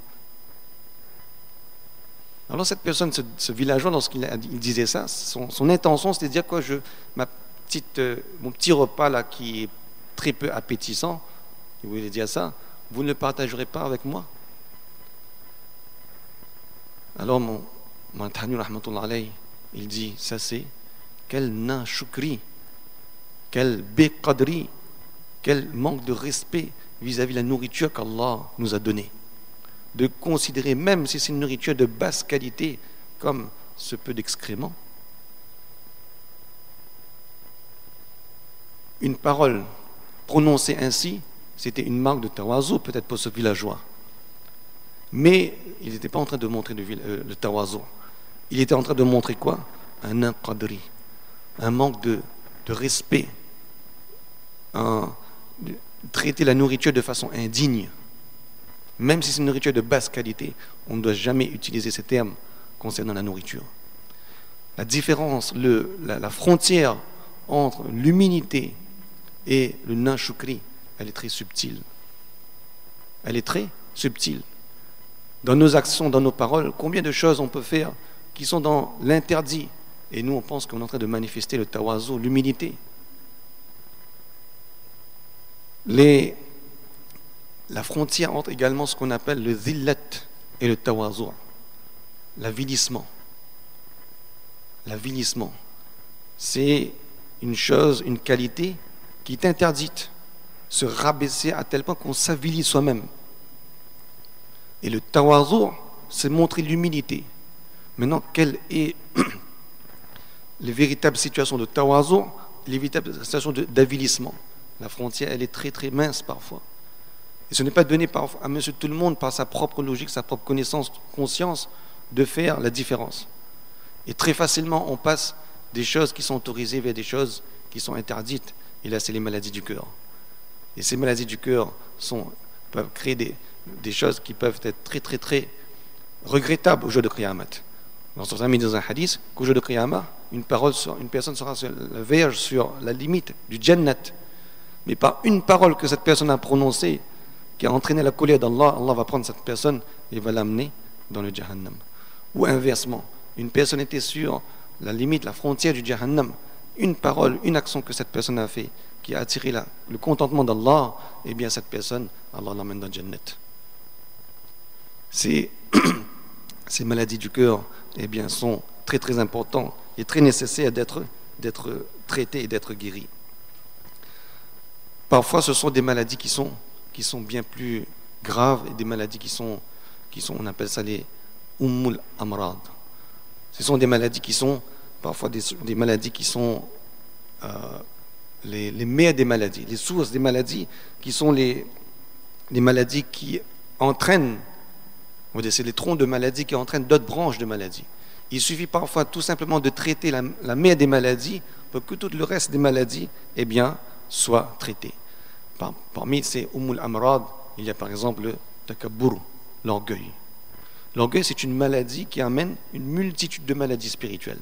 Alors cette personne, ce villageois, lorsqu'il disait ça, son intention, c'était de dire quoi, mon petit repas là qui est très peu appétissant, il voulait dire ça, vous ne le partagerez pas avec moi. Alors mon Tani rahmatullah alayhi, il dit, ça c'est quel na shukri, quel béqadri, quel manque de respect vis-à-vis de la nourriture qu'Allah nous a donnée. De considérer, même si c'est une nourriture de basse qualité, comme ce peu d'excréments. Une parole prononcée ainsi, c'était une marque de tawazu, peut-être pour ce villageois. Mais il n'était pas en train de montrer le tawazu. Il était en train de montrer quoi? Un inqadri, un manque de respect, traiter la nourriture de façon indigne. Même si c'est une nourriture de basse qualité, on ne doit jamais utiliser ces termes concernant la nourriture. La différence, la frontière entre l'humilité et le non-shukri, elle est très subtile. Elle est très subtile. Dans nos actions, dans nos paroles, combien de choses on peut faire qui sont dans l'interdit, et nous on pense qu'on est en train de manifester le tawazu, l'humilité. La frontière entre également ce qu'on appelle le zillat et le tawazu, l'avilissement. L'avilissement, c'est une chose, une qualité qui est interdite, se rabaisser à tel point qu'on s'avilit soi-même. Et le tawazu, c'est montrer l'humilité. Maintenant, quelle est les véritables situations de tawazu, les véritables situations d'avilissement? La frontière, elle est très très mince parfois. Et ce n'est pas donné à monsieur tout le monde par sa propre logique, sa propre connaissance, conscience, de faire la différence. Et très facilement, on passe des choses qui sont autorisées vers des choses qui sont interdites. Et là, c'est les maladies du cœur. Et ces maladies du cœur peuvent créer des choses qui peuvent être très très très regrettables au jour de Qiyamah. Dans un hadith qu'au jour de Qiyamah, une personne sera sur la verge, sur la limite du Jannat, mais par une parole que cette personne a prononcée, qui a entraîné la colère d'Allah, Allah va prendre cette personne et va l'amener dans le Jahannam. Ou inversement, une personne était sur la limite, la frontière du Jahannam, une parole, une action que cette personne a fait, qui a attiré le contentement d'Allah, eh bien cette personne, Allah l'amène dans le Jannat. Ces maladies du cœur, eh bien, sont très très importantes et très nécessaires d'être traitées et d'être guéries. Parfois, ce sont des maladies qui sont bien plus graves et des maladies qui sont on appelle ça les Ummul Amrad. Ce sont des maladies qui sont parfois des maladies qui sont les mères des maladies, les sources des maladies, qui sont les maladies qui entraînent, on va dire, c'est les troncs de maladies qui entraînent d'autres branches de maladies. Il suffit parfois tout simplement de traiter la mère des maladies pour que tout le reste des maladies, eh bien, soit traité. Parmi ces Ummul Amrad, il y a par exemple le takabbur, l'orgueil. L'orgueil, c'est une maladie qui amène une multitude de maladies spirituelles.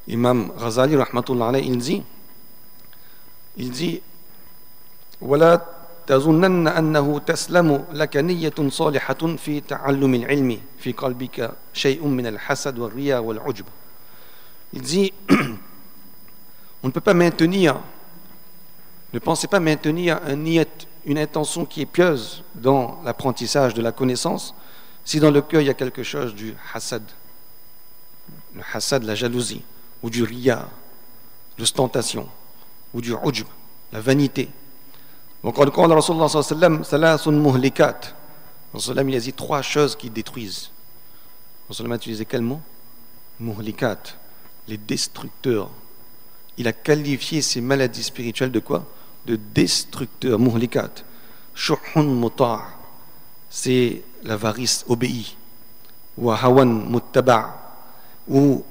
Imam Ghazali, rahmatullah alayhi, il dit ولا تظنن أنه تسلم لك نية صالحة في تعلم العلم في قلبك شيء من الحسد والرياء والعجب. Il dit on ne peut pas maintenir, ne pensez pas maintenir une intention qui est pieuse dans l'apprentissage de la connaissance si dans le cœur il y a quelque chose du hasad, le hasad, la jalousie, ou du riya, l'ostentation, ou du ujb, la vanité. Donc quand le Rasulullah sallallahu alayhi wa sallam salasun muhlikat, le Rasulullah il a dit 3 choses qui détruisent. Le Rasulullah a utilisé quel mot? Muhlikat, les destructeurs. Il a qualifié ces maladies spirituelles de quoi? De destructeurs, muhlikat. Shuhun muta', c'est l'avarice obéie. Wa hawan muttaba', ou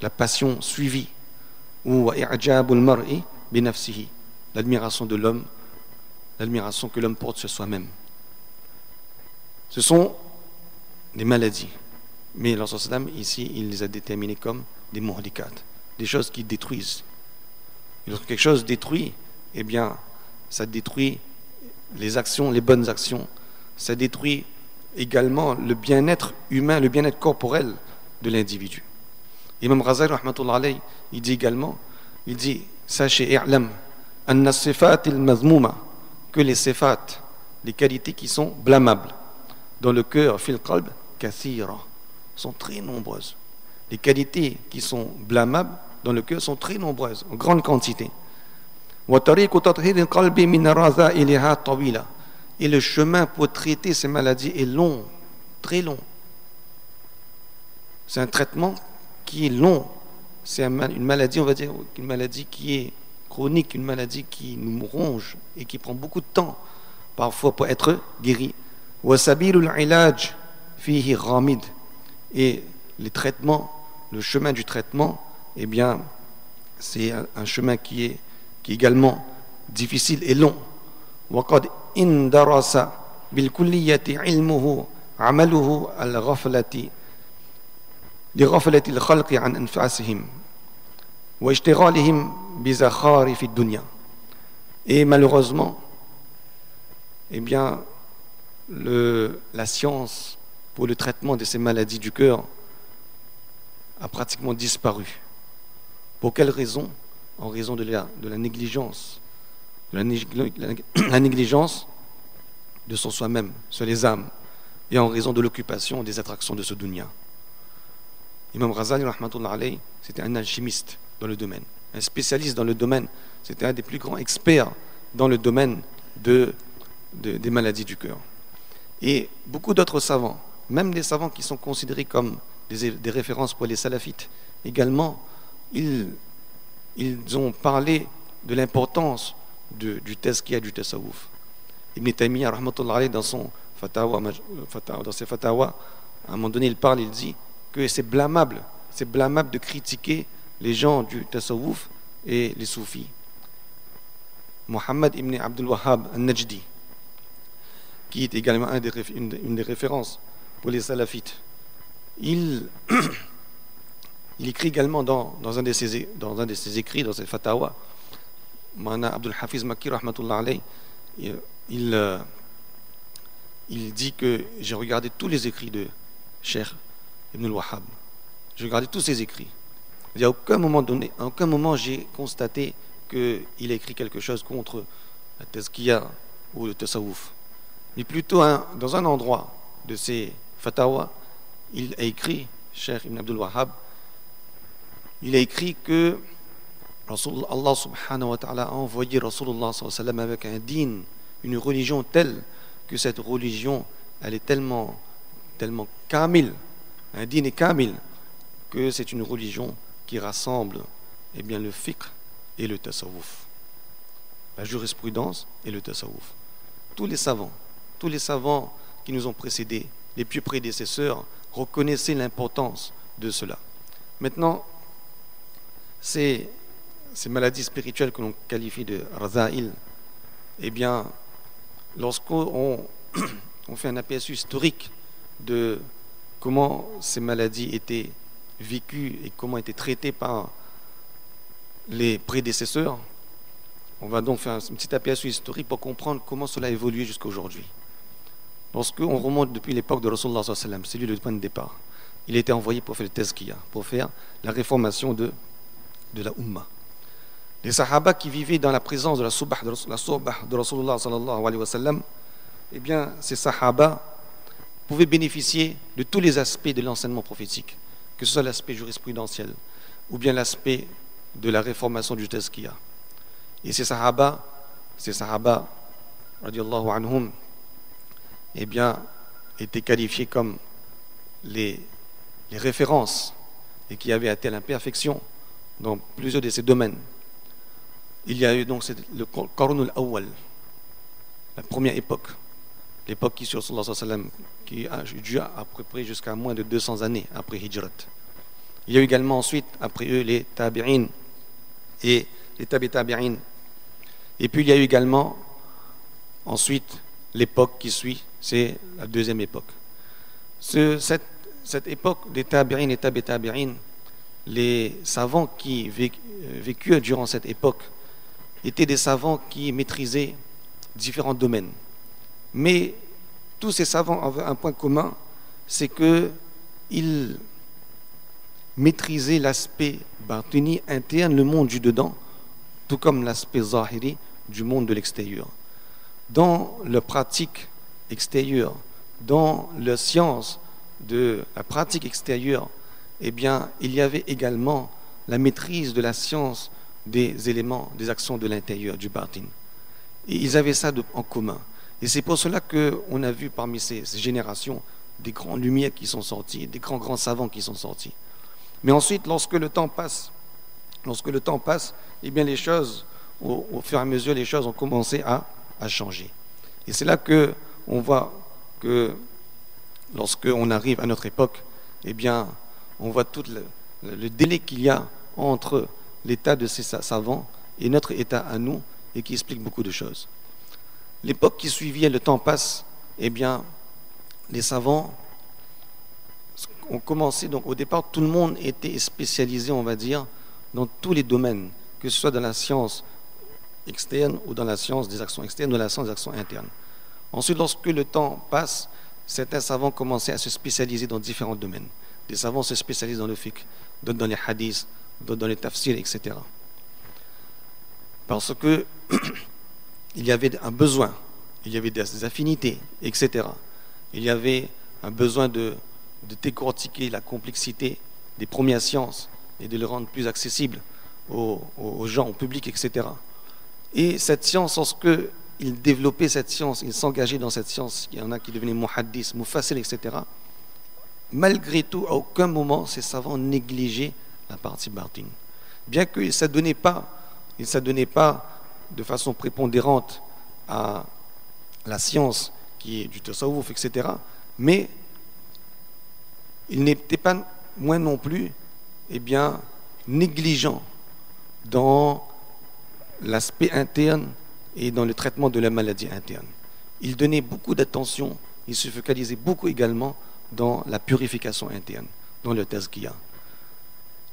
la passion suivie. Ou wa i'jabul mar'i bi nafsihi, l'admiration de l'homme, l'admiration que l'homme porte sur soi-même. Ce sont des maladies. Mais le Rasul ici, il les a déterminées comme des muhlikat, des choses qui détruisent. Et lorsque quelque chose détruit, eh bien, ça détruit les actions, les bonnes actions. Ça détruit également le bien-être humain, le bien-être corporel de l'individu. Imam Ghazali, rahmatullah alayhi, il dit également, il dit, sachez, i'lam, anna sifat al-mazmouma, que les sifat, les qualités qui sont blâmables, dans le cœur, fil qalb, kathira, sont très nombreuses. Les qualités qui sont blâmables dans le cœur sont très nombreuses, en grande quantité. Et le chemin pour traiter ces maladies est long, très long. C'est un traitement qui est long. C'est une maladie, on va dire, une maladie qui est chronique, une maladie qui nous ronge et qui prend beaucoup de temps, parfois pour être guérie. Et les traitements, le chemin du traitement, eh bien, c'est un chemin qui est également difficile et long. وقد اندرس بالكلية علمه عمله الغفلة لغفلة الخلق عن أنفاسهم واشتغالهم بزخارف الدنيا. Et malheureusement, eh bien, la science pour le traitement de ces maladies du cœur a pratiquement disparu. Pour quelle raison? En raison de la négligence, la négligence de son soi-même, sur les âmes, et en raison de l'occupation des attractions de ce dunya. Imam Ghazali, rahmatullah alayhi, c'était un alchimiste dans le domaine, un spécialiste dans le domaine, c'était un des plus grands experts dans le domaine des maladies du cœur. Et beaucoup d'autres savants, même des savants qui sont considérés comme des références pour les salafites, également, ils ont parlé de l'importance du tazkiya, du tasawwuf. Ibn Taymiyyah, rahmatullah alayhi, dans ses fatawa, à un moment donné, il dit que c'est blâmable de critiquer les gens du tasawwuf et les soufis. Muhammad ibn Abdul Wahhab al-Najdi, qui est également une des références pour les salafites, il, il écrit également dans un de ses écrits, dans ses fatawa, Mana Abdul Hafiz Makki rahmatullah alayh, il dit que j'ai regardé tous les écrits de Cheikh Ibn al-Wahhab. J'ai regardé tous ses écrits. Il n'y a aucun moment donné, à aucun moment j'ai constaté qu'il a écrit quelque chose contre la tazkiya ou le tasawwuf. Mais plutôt dans un endroit de ses fatawa, il a écrit, Cheikh Ibn Abdul Wahhab, il a écrit que Allah subhanahu wa ta'ala a envoyé Rasulullah sallallahu alayhi wa sallam avec un din, une religion telle que cette religion, elle est tellement kamil, un din est kamil, que c'est une religion qui rassemble eh bien, le fiqh et le tasawwuf, la jurisprudence et le tasawwuf. Tous les savants qui nous ont précédés, les plus prédécesseurs, reconnaissaient l'importance de cela. Maintenant, ces maladies spirituelles que l'on qualifie de raza'il, eh bien, lorsqu'on fait un aperçu historique de comment ces maladies étaient vécues et comment étaient traitées par les prédécesseurs, on va donc faire un petit aperçu historique pour comprendre comment cela a évolué jusqu'à aujourd'hui. Lorsqu'on remonte depuis l'époque de Rasulullah sallallahu alayhi wa sallam, c'est lui le point de départ. Il a été envoyé pour faire le tazkiya, pour faire la réformation de la Ummah. Les Sahaba qui vivaient dans la présence de la Subah de Rasulullah sallallahu alayhi wa sallam, eh bien, ces Sahaba pouvaient bénéficier de tous les aspects de l'enseignement prophétique, que ce soit l'aspect jurisprudentiel ou bien l'aspect de la réformation du tazkiya. Et ces Sahaba, radiallahu anhum, eh bien, étaient qualifiés comme les références et qui avaient atteint l'imperfection dans plusieurs de ces domaines. Il y a eu donc le Qarn al-Awwal, la première époque, l'époque qui sur sallallahu alayhi wa sallam, qui a dû à peu près jusqu'à moins de 200 années après Hijrat. Il y a eu également ensuite, après eux, les Tabi'in et les Tabi'in. Et puis il y a eu également ensuite l'époque qui suit, c'est la deuxième époque. Cette époque des Tabi'in et Tabi'in, les savants qui vécurent durant cette époque étaient des savants qui maîtrisaient différents domaines. Mais tous ces savants avaient un point commun, c'est qu'ils maîtrisaient l'aspect batini interne, le monde du dedans, tout comme l'aspect zahiri du monde de l'extérieur. Dans la pratique extérieure, dans la science de la pratique extérieure, eh bien, il y avait également la maîtrise de la science des éléments, des actions de l'intérieur, du batin. Et ils avaient ça en commun. Et c'est pour cela qu'on a vu parmi ces générations des grandes lumières qui sont sorties, des grands savants qui sont sortis. Mais ensuite, lorsque le temps passe, eh bien les choses, au fur et à mesure, les choses ont commencé à changer. Et c'est là qu'on voit que lorsqu'on arrive à notre époque, eh bien, on voit tout le délai qu'il y a entre l'état de ces savants et notre état à nous, et qui explique beaucoup de choses. L'époque qui suivit, le temps passe, eh bien, les savants ont commencé, donc au départ, tout le monde était spécialisé, on va dire, dans tous les domaines, que ce soit dans la science externe ou dans la science des actions externes ou dans la science des actions internes. Ensuite, lorsque le temps passe, certains savants commençaient à se spécialiser dans différents domaines. Des savants se spécialisent dans le fiqh, d'autres dans les hadiths, d'autres dans les tafsirs, etc. Parce que il y avait un besoin, il y avait des affinités, etc. Il y avait un besoin de décortiquer la complexité des premières sciences et de le rendre plus accessible aux gens, au public, etc. Et cette science, lorsqu'ils développaient cette science, ils s'engageaient dans cette science, il y en a qui devenaient muhaddis, mufassir, etc. Malgré tout, à aucun moment, ces savants négligeaient la partie batin. Bien qu'ils ne s'adonnaient pas de façon prépondérante à la science qui est du tasawwuf, etc. Mais ils n'étaient pas moins non plus négligents dans l'aspect interne et dans le traitement de la maladie interne. Ils donnaient beaucoup d'attention, ils se focalisaient beaucoup également dans la purification interne, dans le tazkiya.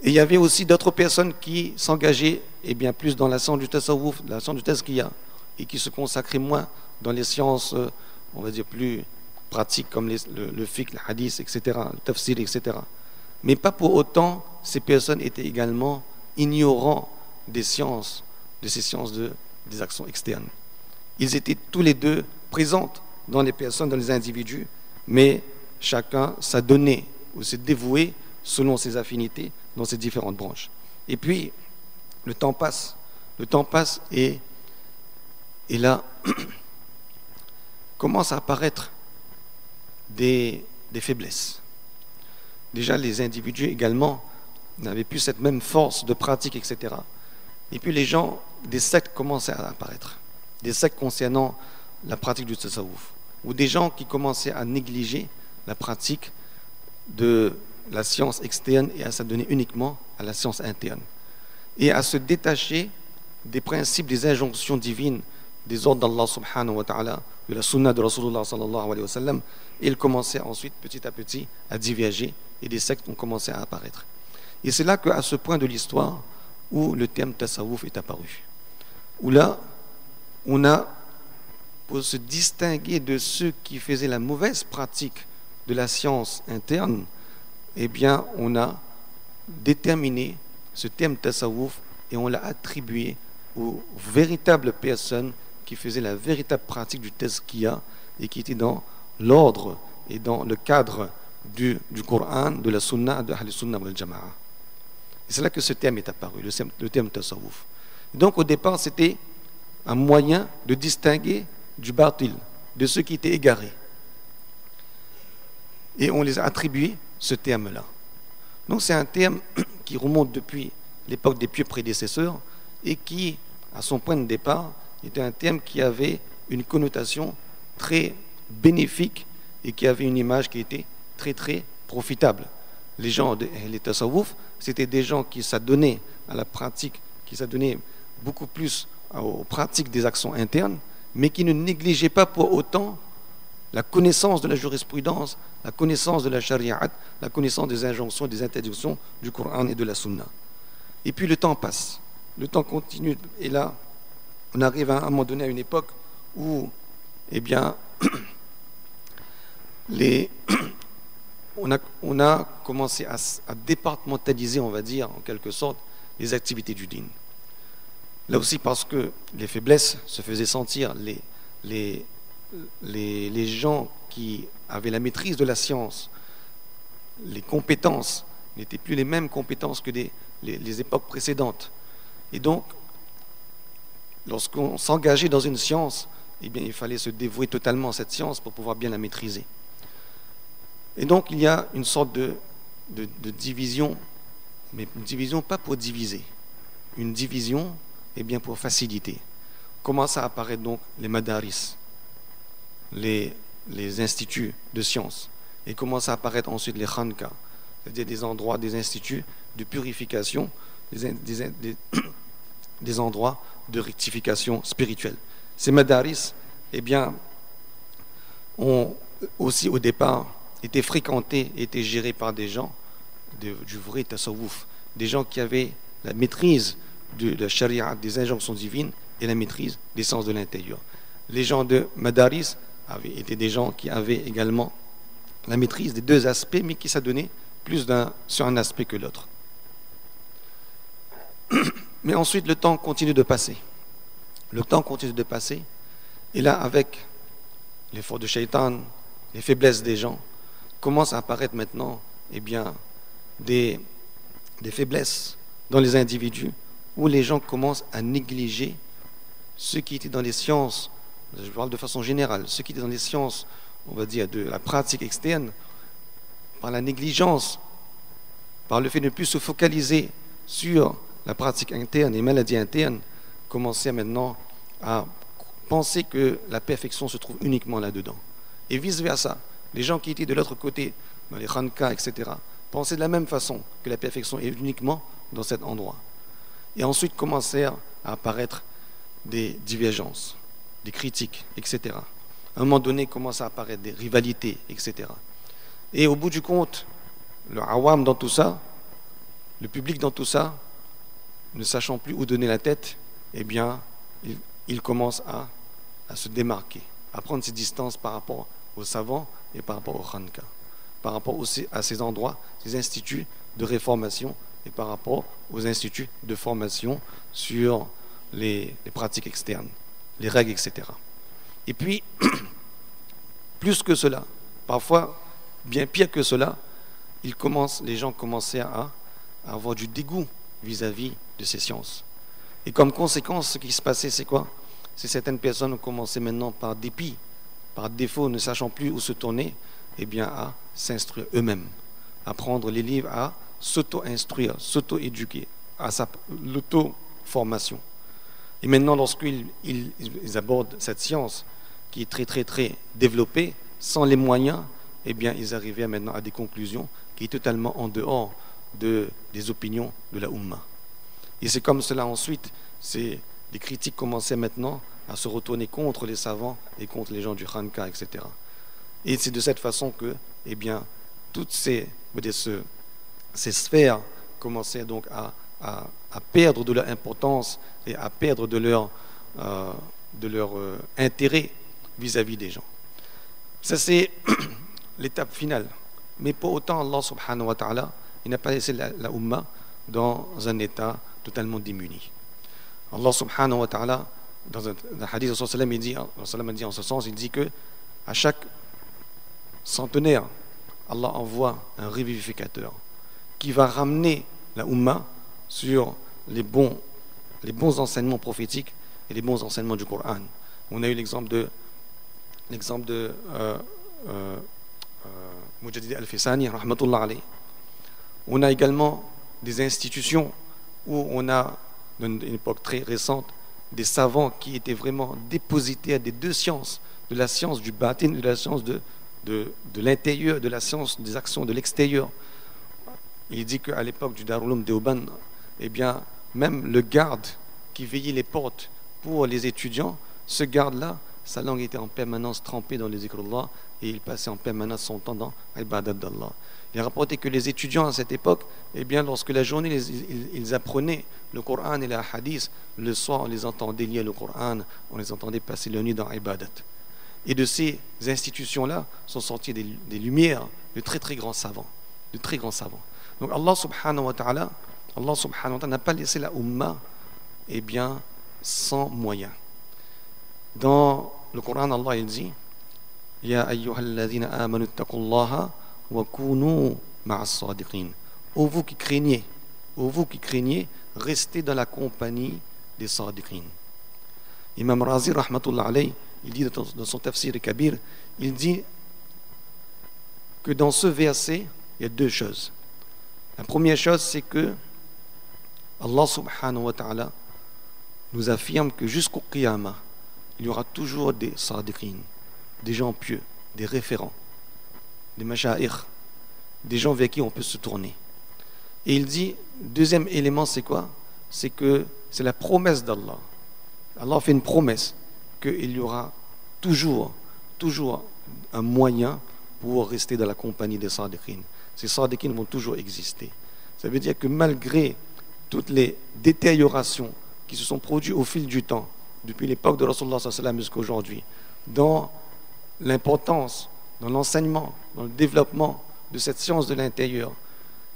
Et il y avait aussi d'autres personnes qui s'engageaient bien plus dans la science du tasawwuf, la science du tazkiya, et qui se consacraient moins dans les sciences, on va dire, plus pratiques comme le fiqh, le hadith, etc., le tafsir, etc. Mais pas pour autant, ces personnes étaient également ignorants des sciences, de ces sciences des actions externes. Ils étaient tous les deux présents dans les personnes, dans les individus, mais chacun s'est donné ou s'est dévoué selon ses affinités dans ces différentes branches. Et puis, le temps passe et là, commencent à apparaître des faiblesses. Déjà, les individus également n'avaient plus cette même force de pratique, etc. Et puis les gens, des sectes commençaient à apparaître. Des sectes concernant la pratique du tasawwuf. Ou des gens qui commençaient à négliger la pratique de la science externe et à s'adonner uniquement à la science interne. Et à se détacher des principes, des injonctions divines, des ordres d'Allah subhanahu wa ta'ala, de la sunna de Rasulullah sallallahu alayhi wa sallam. Et ils commençaient ensuite, petit à petit, à diverger et des sectes ont commencé à apparaître. Et c'est là qu'à ce point de l'histoire où le terme tasawwuf est apparu. Où là, on a, pour se distinguer de ceux qui faisaient la mauvaise pratique de la science interne, on a déterminé ce terme tasawwuf et on l'a attribué aux véritables personnes qui faisaient la véritable pratique du tazkiya et qui étaient dans l'ordre et dans le cadre du Coran, de la sunna, de Ahl Sunnah wal Jama'a. Et c'est là que ce terme est apparu, le terme tasawwuf. Donc au départ, c'était un moyen de distinguer du batil, de ceux qui étaient égarés. Et on les a attribués ce terme-là. Donc c'est un terme qui remonte depuis l'époque des pieux prédécesseurs et qui, à son point de départ, était un terme qui avait une connotation très bénéfique et qui avait une image qui était très très profitable. Les gens, les tasawwuf, c'était des gens qui s'adonnaient à la pratique, qui s'adonnaient beaucoup plus aux pratiques des actions internes, mais qui ne négligeaient pas pour autant la connaissance de la jurisprudence, la connaissance de la shari'at, la connaissance des injonctions, des interdictions du Coran et de la Sunna. Et puis le temps passe, le temps continue, et là, on arrive à un moment donné à une époque où, on a commencé à départementaliser, on va dire, en quelque sorte, les activités du dîn. Là aussi parce que les faiblesses se faisaient sentir, les gens qui avaient la maîtrise de la science, les compétences n'étaient plus les mêmes compétences que les époques précédentes. Et donc, lorsqu'on s'engageait dans une science, il fallait se dévouer totalement à cette science pour pouvoir bien la maîtriser. Et donc, il y a une sorte de division, mais une division pas pour diviser, une division pour faciliter. Commencent à apparaître donc les madaris, les instituts de sciences, et commencent à apparaître ensuite les khanka, c'est-à-dire des endroits, des instituts de purification, des endroits de rectification spirituelle. Ces madaris, ont aussi au départ été fréquentés, étaient gérés par des gens du vrai tasawwuf, des gens qui avaient la maîtrise de la charia, des injonctions divines et la maîtrise des sens de l'intérieur. Les gens de madaris étaient des gens qui avaient également la maîtrise des deux aspects, mais qui s'adonnaient plus sur un aspect que l'autre. Mais ensuite, le temps continue de passer. Le temps continue de passer, et là, avec l'effort de Shaitan, les faiblesses des gens, commencent à apparaître maintenant des faiblesses dans les individus où les gens commencent à négliger ceux qui étaient dans les sciences, je parle de façon générale, ceux qui étaient dans les sciences, on va dire, de la pratique externe, par la négligence, par le fait de ne plus se focaliser sur la pratique interne et maladies internes, commençaient maintenant à penser que la perfection se trouve uniquement là-dedans. Et vice-versa, les gens qui étaient de l'autre côté, dans les khanka, etc., pensaient de la même façon que la perfection est uniquement dans cet endroit. Et ensuite commencèrent à apparaître des divergences, des critiques, etc. À un moment donné, commencent à apparaître des rivalités, etc. Et au bout du compte, le awam dans tout ça, le public dans tout ça, ne sachant plus où donner la tête, eh bien, il commence à se démarquer, à prendre ses distances par rapport aux savants et par rapport au khanka, par rapport aussi à ces endroits, ces instituts de réformation et par rapport aux instituts de formation sur les pratiques externes, les règles, etc. Et puis, plus que cela, parfois bien pire que cela, les gens commençaient à avoir du dégoût vis-à-vis de ces sciences. Et comme conséquence, ce qui se passait, c'est quoi? C'est certaines personnes ont commencé maintenant par dépit, par défaut, ne sachant plus où se tourner, eh bien à s'instruire eux-mêmes, à prendre les livres, à s'auto-instruire, s'auto-éduquer, à l'auto-formation. Et maintenant, lorsqu'ils abordent cette science qui est très, très, très développée, sans les moyens, eh bien, ils arrivaient maintenant à des conclusions qui sont totalement en dehors des opinions de la Ummah. Et c'est comme cela ensuite, les critiques commençaient maintenant à se retourner contre les savants et contre les gens du Khanka, etc. Et c'est de cette façon que, eh bien, toutes ces sphères commençaient donc à perdre de leur importance et à perdre de leur intérêt vis-à-vis des gens. Ça, c'est l'étape finale. Mais pour autant, Allah subhanahu wa ta'ala, il n'a pas laissé la Ummah dans un état totalement démuni. Allah subhanahu wa ta'ala, dans un hadith, il dit en ce sens, il dit que à chaque centenaire, Allah envoie un revivificateur qui va ramener la Ummah sur les bons enseignements prophétiques et les bons enseignements du Coran. On a eu l'exemple de Mujaddid al-Fisani, rahmatullah alayh. On a également des institutions où on a, dans une époque très récente, des savants qui étaient vraiment dépositaires des deux sciences, de la science du batin, de la science de l'intérieur, de la science des actions de l'extérieur. Il dit qu'à l'époque du Darul Uloom Deoband, eh bien, même le garde qui veillait les portes pour les étudiants, ce garde-là, sa langue était en permanence trempée dans les zikr d'Allah et il passait en permanence son temps dans l'ibadat d'Allah. Il a rapporté que les étudiants à cette époque, eh bien, lorsque la journée ils apprenaient le Coran et la hadith, le soir on les entendait lire le Coran, on les entendait passer la nuit dans l'ibadat. Et de ces institutions-là sont sorties des lumières de très très grands savants, de très grands savants. Donc Allah subhanahu wa ta'ala n'a pas laissé la Ummah, eh bien, sans moyens. Dans le Coran, Allah il dit Ya ayyuhalladhina amanu ittaqullaha wa kunu ma'as sadiqin. Ô vous qui craignez, restez dans la compagnie des sadiqin. Imam Razi rahmatullah alayh, il dit dans son tafsir kabir, il dit que dans ce verset, il y a deux choses. La première chose, c'est que Allah subhanahu wa ta'ala nous affirme que jusqu'au qiyamah, il y aura toujours des sadiqin, des gens pieux, des référents, des masha'ikh, des gens vers qui on peut se tourner. Et il dit, deuxième élément, c'est quoi? C'est que c'est la promesse d'Allah. Allah fait une promesse qu'il y aura toujours un moyen pour rester dans la compagnie des sadiqin. Ces sadiqin vont toujours exister. Ça veut dire que malgré toutes les détériorations qui se sont produites au fil du temps, depuis l'époque de Rasulullah sallallahu alayhi wa sallam jusqu'à aujourd'hui, dans l'importance, dans l'enseignement, dans le développement de cette science de l'intérieur,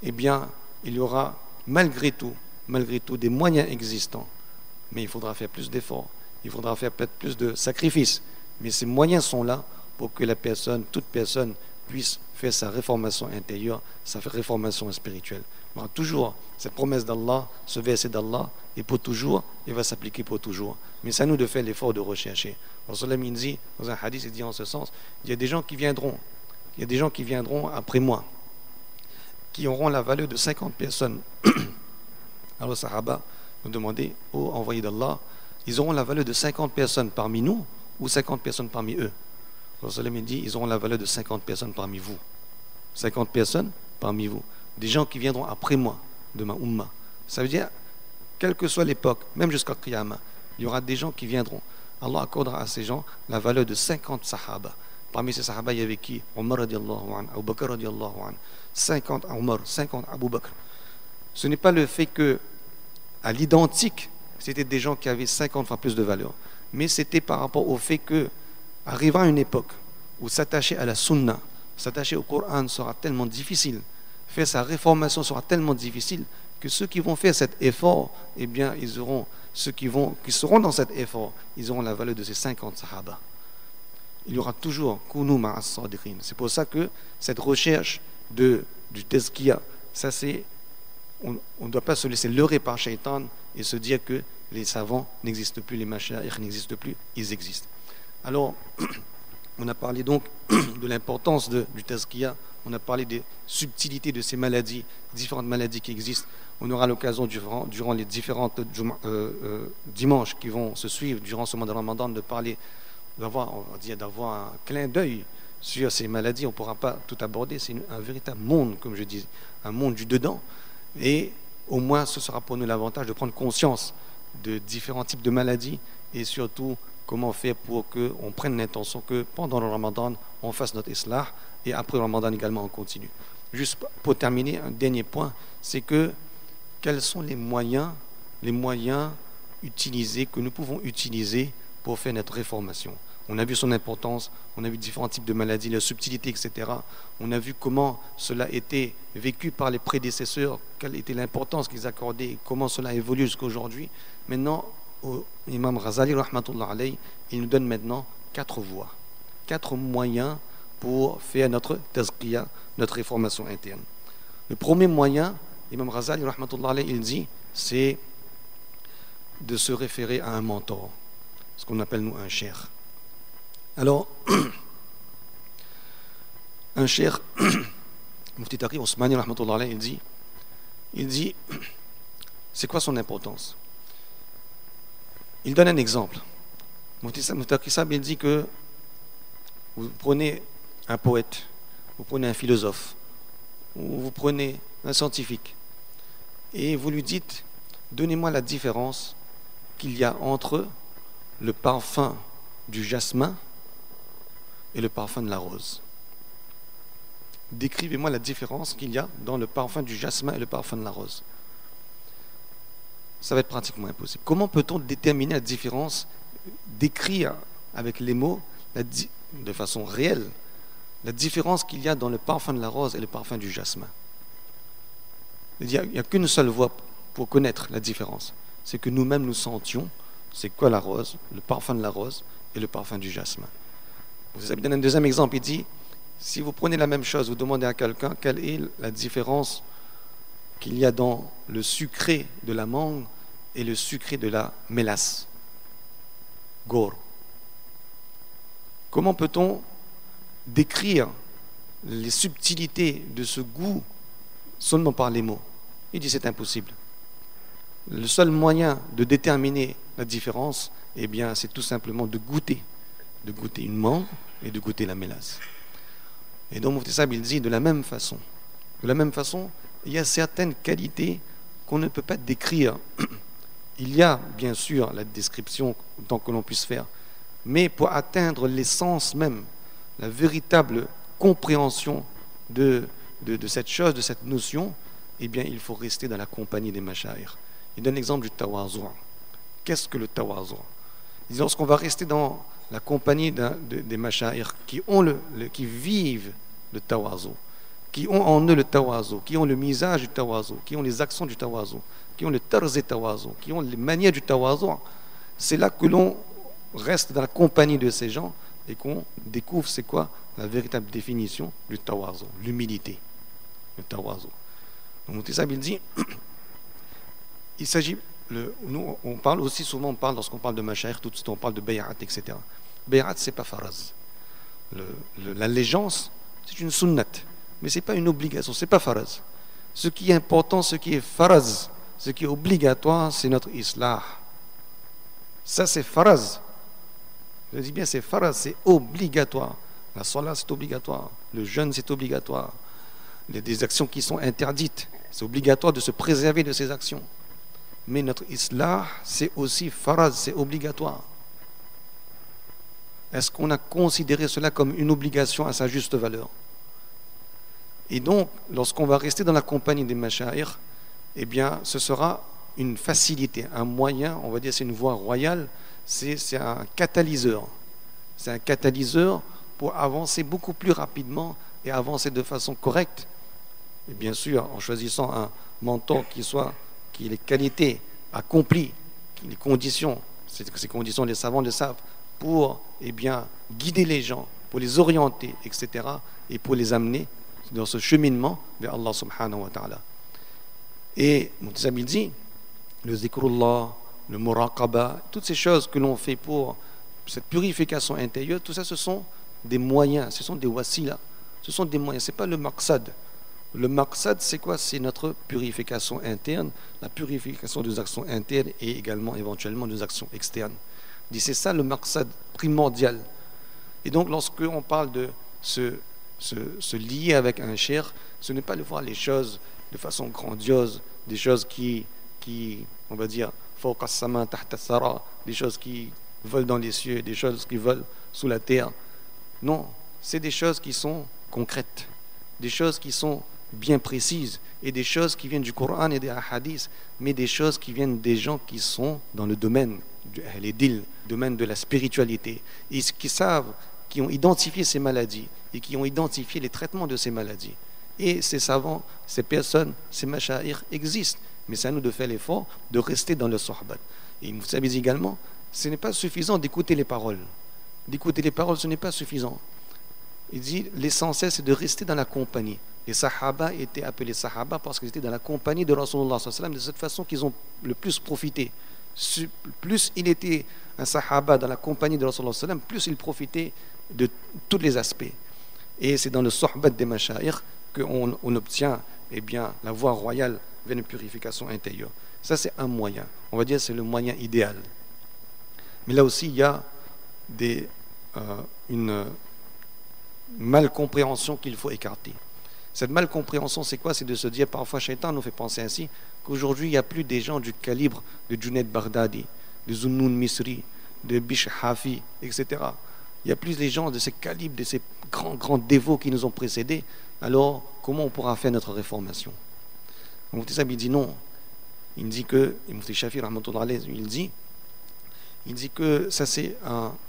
eh bien, il y aura malgré tout des moyens existants. Mais il faudra faire plus d'efforts, il faudra faire peut-être plus de sacrifices. Mais ces moyens sont là pour que toute personne puisse faire sa réformation intérieure, sa réformation spirituelle. Il y aura toujours cette promesse d'Allah, ce verset d'Allah, et pour toujours, il va s'appliquer pour toujours. Mais c'est à nous de faire l'effort de rechercher. Rasulullah dit, dans un hadith, il dit en ce sens, il y a des gens qui viendront après moi, qui auront la valeur de 50 personnes. Alors les Sahaba nous demandaient, ô envoyé d'Allah, ils auront la valeur de 50 personnes parmi nous ou 50 personnes parmi eux? Rasulullah dit, ils auront la valeur de 50 personnes parmi vous. 50 personnes parmi vous. Des gens qui viendront après moi, de ma Ummah. Ça veut dire, quelle que soit l'époque, même jusqu'à Qiyamah, il y aura des gens qui viendront. Allah accordera à ces gens la valeur de 50 Sahaba. Parmi ces sahaba, il y avait qui? Omar radiallahu anhu, Abu Bakr radiallahu anhu, 50 Omar, 50 Abu Bakr. Ce n'est pas le fait que, à l'identique, c'était des gens qui avaient 50 fois plus de valeur, mais c'était par rapport au fait que, arrivant à une époque où s'attacher à la sunna, s'attacher au Coran sera tellement difficile, faire sa réformation sera tellement difficile, que ceux qui vont faire cet effort, eh bien, ils auront, ceux qui seront dans cet effort, ils auront la valeur de ces 50 sahaba. Il y aura toujours kunu ma'a as-sadiqin. C'est pour ça que cette recherche du tazkiya, ça c'est, on ne doit pas se laisser leurrer par Shaitan et se dire que les savants n'existent plus, les mashayikh n'existent plus, ils existent. Alors, on a parlé donc de l'importance du tazkiya, on a parlé des subtilités de ces maladies, différentes maladies qui existent. On aura l'occasion durant les différentes dimanches qui vont se suivre durant ce mois de Ramadan de parler, d'avoir un clin d'œil sur ces maladies. On ne pourra pas tout aborder, c'est un véritable monde, comme je dis, un monde du dedans. Et au moins, ce sera pour nous l'avantage de prendre conscience de différents types de maladies et surtout comment faire pour qu'on prenne l'intention que pendant le Ramadan, on fasse notre islah et après le Ramadan également, on continue. Juste pour terminer, un dernier point, c'est que quels sont les moyens utilisés, que nous pouvons utiliser pour faire notre réformation. On a vu son importance, on a vu différents types de maladies, la subtilité, etc. On a vu comment cela était vécu par les prédécesseurs, quelle était l'importance qu'ils accordaient, comment cela évolue jusqu'à aujourd'hui. Maintenant, l'imam Ghazali, rahmatullah alayhi, il nous donne maintenant 4 voies, 4 moyens pour faire notre tazkiya, notre réformation interne. Le premier moyen, l'imam Ghazali, rahmatullah alayhi, il dit, c'est de se référer à un mentor, ce qu'on appelle nous un cheikh. Alors, un cheikh, Mufti Taqi Osmani, rahmatullah alayhi, il dit, c'est quoi son importance? Il donne un exemple. Mufti Taqi Sab, il dit que vous prenez un poète, vous prenez un philosophe, ou vous prenez un scientifique, et vous lui dites, donnez-moi la différence qu'il y a entre le parfum du jasmin et le parfum de la rose. Décrivez-moi la différence qu'il y a dans le parfum du jasmin et le parfum de la rose. Ça va être pratiquement impossible. Comment peut-on déterminer la différence, décrire avec les mots, de façon réelle, la différence qu'il y a dans le parfum de la rose et le parfum du jasmin? Il n'y a qu'une seule voie pour connaître la différence. C'est que nous-mêmes nous sentions c'est quoi la rose, le parfum de la rose et le parfum du jasmin. Vous avez donné un deuxième exemple, il dit, si vous prenez la même chose, vous demandez à quelqu'un quelle est la différence qu'il y a dans le sucré de la mangue et le sucré de la mélasse. Gor. Comment peut-on décrire les subtilités de ce goût seulement par les mots? Il dit c'est impossible. Le seul moyen de déterminer la différence, eh bien, c'est tout simplement de goûter une mangue et de goûter la mélasse. Et donc Mufti Sahib, il dit de la même façon, il y a certaines qualités qu'on ne peut pas décrire. Il y a bien sûr la description tant que l'on puisse faire, mais pour atteindre l'essence même, la véritable compréhension de cette chose, de cette notion, eh bien, il faut rester dans la compagnie des mashayikh. Il donne l'exemple du tawazu'. Qu'est-ce que le tawazu'? Lorsqu'on va rester dans la compagnie des mashayikh qui vivent le tawazu', qui ont en eux le tawazu', qui ont le misage du tawazu', qui ont les accents du tawazu', qui ont le tarz tawazu', qui ont les manières du tawazu', c'est là que l'on reste dans la compagnie de ces gens et qu'on découvre c'est quoi la véritable définition du tawazu', l'humilité, le tawazu'. Donc Mufti Sahib il dit il s'agit, nous on parle aussi souvent, lorsqu'on parle de mashayikh, tout de suite on parle de bay'at, etc. Bay'at c'est pas faraz. L'allégeance c'est une sunnat, mais c'est pas une obligation, c'est pas faraz. Ce qui est important, ce qui est faraz, ce qui est obligatoire, c'est notre islah. Ça c'est faraz. Je dis bien c'est faraz, c'est obligatoire. La salat c'est obligatoire, le jeûne c'est obligatoire. Il y a des actions qui sont interdites, c'est obligatoire de se préserver de ces actions. Mais notre islah, c'est aussi faraz, c'est obligatoire. est-ce qu'on a considéré cela comme une obligation à sa juste valeur? Et donc, lorsqu'on va rester dans la compagnie des mashayikh, eh bien, ce sera une facilité, un moyen, on va dire c'est une voie royale, c'est un catalyseur. C'est un catalyseur pour avancer beaucoup plus rapidement et avancer de façon correcte. Et bien sûr, en choisissant un mentor qui ait les qualités accomplies, les conditions, ces conditions, les savants le savent, pour guider les gens, pour les orienter, etc., et pour les amener dans ce cheminement vers Allah subhanahu wa ta'ala. Et Mu'tasim dit, le zikrullah, le muraqaba, toutes ces choses que l'on fait pour cette purification intérieure, tout ça, ce sont des moyens, ce sont des wasila, ce sont des moyens, ce n'est pas le maqsad. Le maqsad, c'est quoi? C'est notre purification interne, la purification des actions internes et également éventuellement des actions externes. C'est ça le maqsad primordial. Et donc, lorsque on parle de se lier avec un cher, ce n'est pas de voir les choses de façon grandiose, des choses qui on va dire, fawqa as-sama tahta as-sara, des choses qui volent dans les cieux, des choses qui volent sous la terre. Non, c'est des choses qui sont concrètes, des choses qui sont bien précises, et des choses qui viennent du Coran et des hadiths, mais des choses qui viennent des gens qui sont dans le domaine du domaine de la spiritualité, et qui savent, qui ont identifié ces maladies et qui ont identifié les traitements de ces maladies. Et ces savants, ces personnes, ces mashayikh existent, mais c'est à nous de faire l'effort de rester dans le sohbat. Et vous savez également, ce n'est pas suffisant d'écouter les paroles. D'écouter les paroles, ce n'est pas suffisant. Il dit, l'essentiel, c'est de rester dans la compagnie. Les sahaba étaient appelés sahaba parce qu'ils étaient dans la compagnie de Rasulullah sallallahu alayhi wa sallam, de cette façon qu'ils ont le plus profité. Plus il était un sahaba dans la compagnie de Rasulullah sallallahu alayhi wa sallam, plus il profitait de tous les aspects. Et c'est dans le sohbat des mashayikh qu'on obtient la voie royale vers une purification intérieure. Ça, c'est un moyen. On va dire que c'est le moyen idéal. Mais là aussi, il y a une malcompréhension qu'il faut écarter. Cette malcompréhension, c'est quoi? C'est de se dire, parfois, Shaitan nous fait penser ainsi, qu'aujourd'hui, il n'y a plus des gens du calibre de Junaid Baghdadi, de Zunnun Misri, de Bishr Hafi, etc. Il n'y a plus les gens de ce calibre, de ces grands dévots qui nous ont précédés. Alors, comment on pourra faire notre réformation? Le Mufti Sahib, il dit non. Il dit que, le Mufti Shafi, rahmatullah alayhi, il dit que ça c'est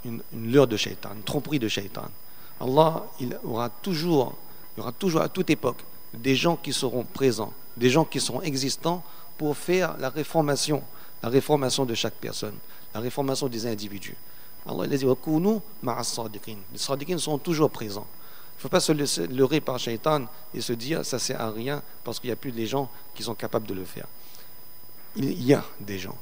une leurre de Shaitan, une tromperie de Shaitan. Allah, il y aura toujours à toute époque des gens qui seront présents, des gens qui seront existants pour faire la réformation de chaque personne, la réformation des individus. Allah il a dit wa kunu ma'a as-sadiqin. Les sadiqin sont toujours présents. Il ne faut pas se laisser leurrer par Shaitan et se dire ça sert à rien parce qu'il n'y a plus de gens qui sont capables de le faire. Il y a des gens.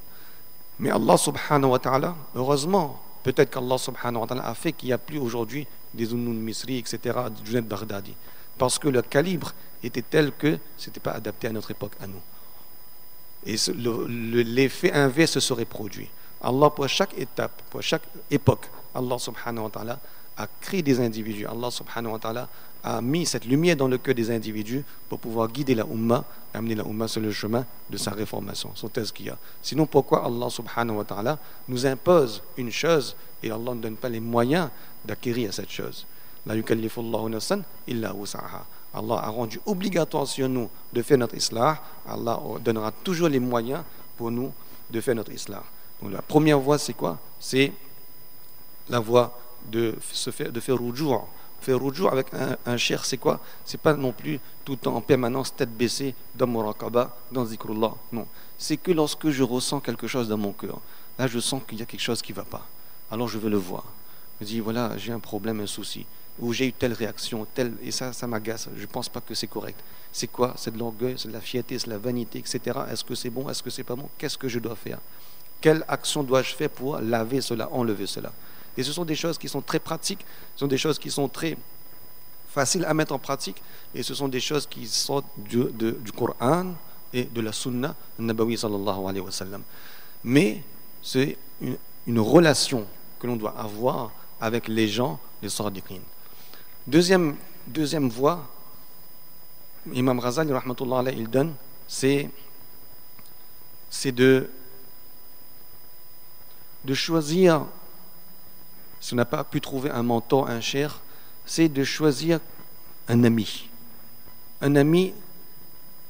Mais Allah subhanahu wa ta'ala, heureusement, peut-être qu'Allah subhanahu wa ta'ala a fait qu'il n'y a plus aujourd'hui des Zunnun Misri, etc., des Junaid Baghdadi. Parce que le calibre était tel que ce n'était pas adapté à notre époque, à nous. Et l'effet inverse se serait produit. Allah, pour chaque étape, pour chaque époque, Allah subhanahu wa ta'ala a créé des individus. Allah subhanahu wa ta'ala a mis cette lumière dans le cœur des individus pour pouvoir guider la Ummah, amener la Ummah sur le chemin de sa réformation, son tazkiya. Sinon, pourquoi Allah subhanahu wa ta'ala nous impose une chose et Allah ne donne pas les moyens d'acquérir cette chose? La yukallifu Allahu nafsan illa wus'aha. Allah a rendu obligatoire sur nous de faire notre islah. Allah donnera toujours les moyens pour nous de faire notre islah. Donc la première voie, c'est quoi? C'est la voie de faire ruju'. Faire ruju' avec un cheikh, c'est quoi? C'est pas non plus tout le temps en permanence tête baissée dans muraqaba, dans zikrullah. Non, c'est que lorsque je ressens quelque chose dans mon cœur, là je sens qu'il y a quelque chose qui va pas. Alors je veux le voir. Je dis voilà, j'ai un problème, un souci, ou j'ai eu telle réaction, telle, et ça m'agace. Je pense pas que c'est correct. C'est quoi? C'est de l'orgueil, c'est de la fierté, c'est de la vanité, etc. Est-ce que c'est bon? Est-ce que c'est pas bon? Qu'est-ce que je dois faire? Quelle action dois-je faire pour laver cela, enlever cela? Et ce sont des choses qui sont très pratiques, ce sont des choses qui sont très faciles à mettre en pratique, et ce sont des choses qui sortent du Coran et de la Sunna Nabawi sallallahu alayhi wa sallam. Mais c'est une relation que l'on doit avoir avec les gens, les sadiqin. Deuxième voie, Imam Ghazali rahmatullah alayhi, il donne, c'est de choisir si on n'a pas pu trouver un mentor, un cher, c'est de choisir un ami. Un ami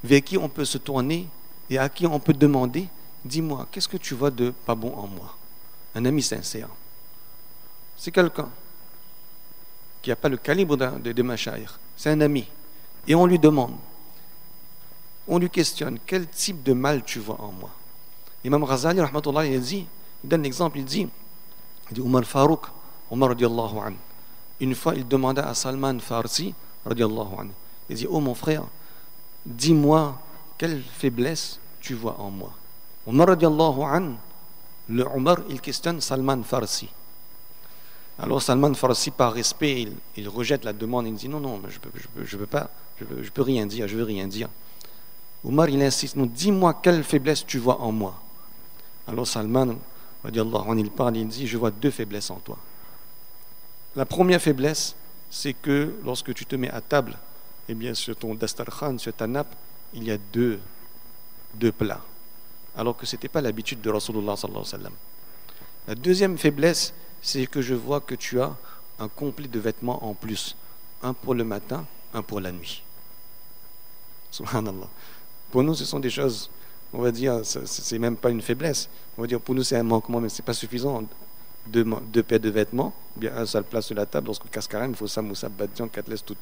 vers qui on peut se tourner et à qui on peut demander, dis-moi, qu'est-ce que tu vois de pas bon en moi? Un ami sincère. C'est quelqu'un qui n'a pas le calibre de Mashaïr. C'est un ami. Et on lui demande, on lui questionne, quel type de mal tu vois en moi? Imam Ghazali, rahmatullah, il donne l'exemple, il dit Omar Farouk, Omar radiallahu anhu. Une fois, il demanda à Salman Farsi, radiallahu anhu, il dit, oh mon frère, dis-moi quelle faiblesse tu vois en moi. Omar radiallahu anhu, le Omar, il questionne Salman Farsi. Alors Salman Farsi, par respect, il rejette la demande, il dit, non, je peux rien dire, je veux rien dire. Omar, il insiste, non, dis-moi quelle faiblesse tu vois en moi. Alors Salman, radiallahu anhu, il parle, il dit, je vois deux faiblesses en toi. La première faiblesse, c'est que lorsque tu te mets à table, eh bien sur ton dastarkhan, sur ta nappe, il y a deux plats, alors que ce n'était pas l'habitude de Rasulullah sallallahu alayhi wa sallam. La deuxième faiblesse, c'est que je vois que tu as un complet de vêtements en plus, un pour le matin, un pour la nuit. Subhanallah. Pour nous, ce sont des choses, on va dire, c'est même pas une faiblesse. On va dire, pour nous, c'est un manquement, mais c'est pas suffisant. Deux paires de vêtements, bien un seul plat sur la table, lorsque casse carême, il faut ça, moussa, badian, quatre laisse tout.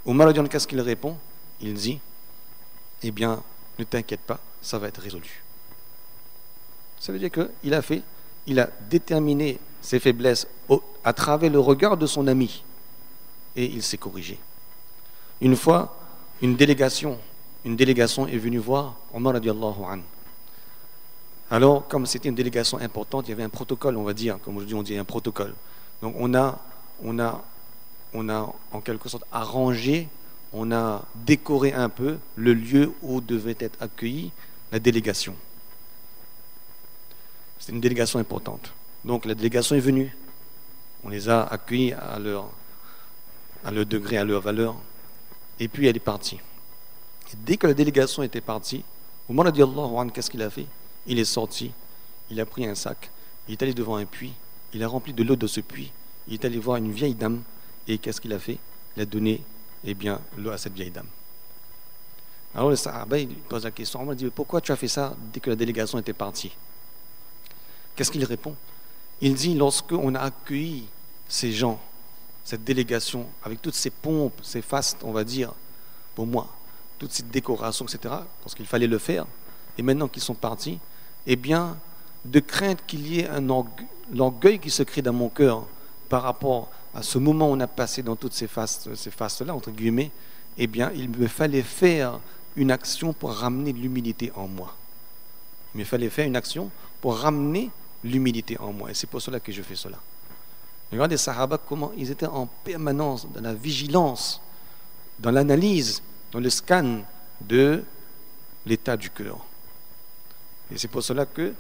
Omar radian, qu'est-ce qu'il répond? Il dit, eh bien, ne t'inquiète pas, ça va être résolu. Ça veut dire qu'il a déterminé ses faiblesses à travers le regard de son ami et il s'est corrigé. Une fois, une délégation est venue voir Omar radiallahu anhu. Alors, comme c'était une délégation importante, il y avait un protocole, on va dire, comme aujourd'hui on dit un protocole. Donc on a en quelque sorte arrangé, on a décoré un peu le lieu où devait être accueillie la délégation. C'était une délégation importante. Donc la délégation est venue, on les a accueillis à leur degré, à leur valeur, et puis elle est partie. Et dès que la délégation était partie, Omar radiallahu anhu, qu'est-ce qu'il a fait? Il est sorti, il a pris un sac, il est allé devant un puits, il a rempli de l'eau de ce puits, il est allé voir une vieille dame, et qu'est-ce qu'il a fait? Il a donné, eh bien, l'eau à cette vieille dame. Alors le Sahaba, il pose la question, on m'a dit, pourquoi tu as fait ça dès que la délégation était partie? Qu'est-ce qu'il répond? Il dit, lorsqu'on a accueilli ces gens, cette délégation, avec toutes ces pompes, ces fastes, on va dire, pour moi, toutes ces décorations, etc., parce qu'il fallait le faire, et maintenant qu'ils sont partis, eh bien, de crainte qu'il y ait l'orgueil qui se crée dans mon cœur par rapport à ce moment où on a passé dans toutes ces fastes-là, entre guillemets, eh bien, il me fallait faire une action pour ramener l'humilité en moi. Il me fallait faire une action pour ramener l'humilité en moi. Et c'est pour cela que je fais cela. Regardez les Sahaba, comment ils étaient en permanence dans la vigilance, dans l'analyse, dans le scan de l'état du cœur. Et c'est pour cela que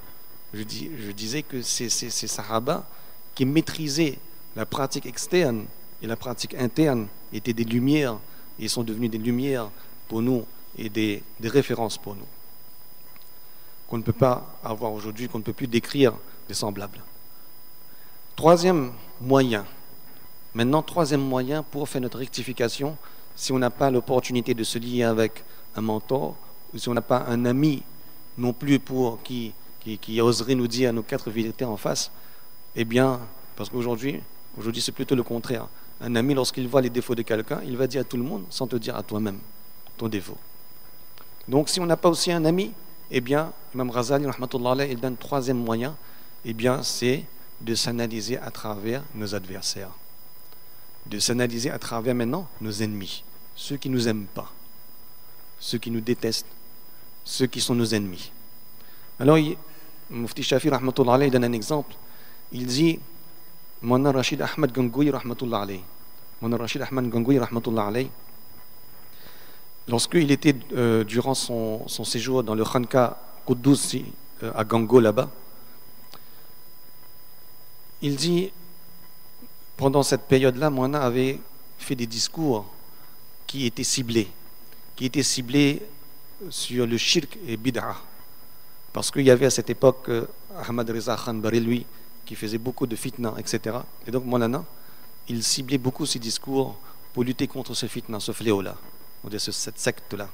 je disais que ces Sahaba qui maîtrisaient la pratique externe et la pratique interne étaient des lumières, et ils sont devenus des lumières pour nous et des références pour nous, qu'on ne peut pas avoir aujourd'hui, qu'on ne peut plus décrire des semblables. Troisième moyen pour faire notre rectification, si on n'a pas l'opportunité de se lier avec un mentor, ou si on n'a pas un ami non plus pour qui oserait nous dire nos quatre vérités en face, eh bien, parce qu'aujourd'hui c'est plutôt le contraire. Un ami, lorsqu'il voit les défauts de quelqu'un, il va dire à tout le monde sans te dire à toi-même ton défaut. Donc si on n'a pas aussi un ami, eh bien, Imam Ghazali, rahmatullah alayhi, il donne troisième moyen, eh bien, c'est de s'analyser à travers nos adversaires, de s'analyser à travers maintenant nos ennemis, ceux qui ne nous aiment pas, ceux qui nous détestent, ceux qui sont nos ennemis. Alors, Mufti Shafi, rahmatullah alayhi, donne un exemple. Il dit, Mawlana Rashid Ahmad Gangoui, rahmatullah alayhi, lorsqu'il était durant son séjour dans le Khanka Quddus à Gango là-bas, il dit, pendant cette période-là, Mawlana avait fait des discours qui étaient ciblés sur le shirk et bid'ah, parce qu'il y avait à cette époque Ahmad Reza Khan Bareilly qui faisait beaucoup de fitna, etc. Et donc Maulana, il ciblait beaucoup ses discours pour lutter contre ce fitna, ce fléau-là, ou de cette secte-là.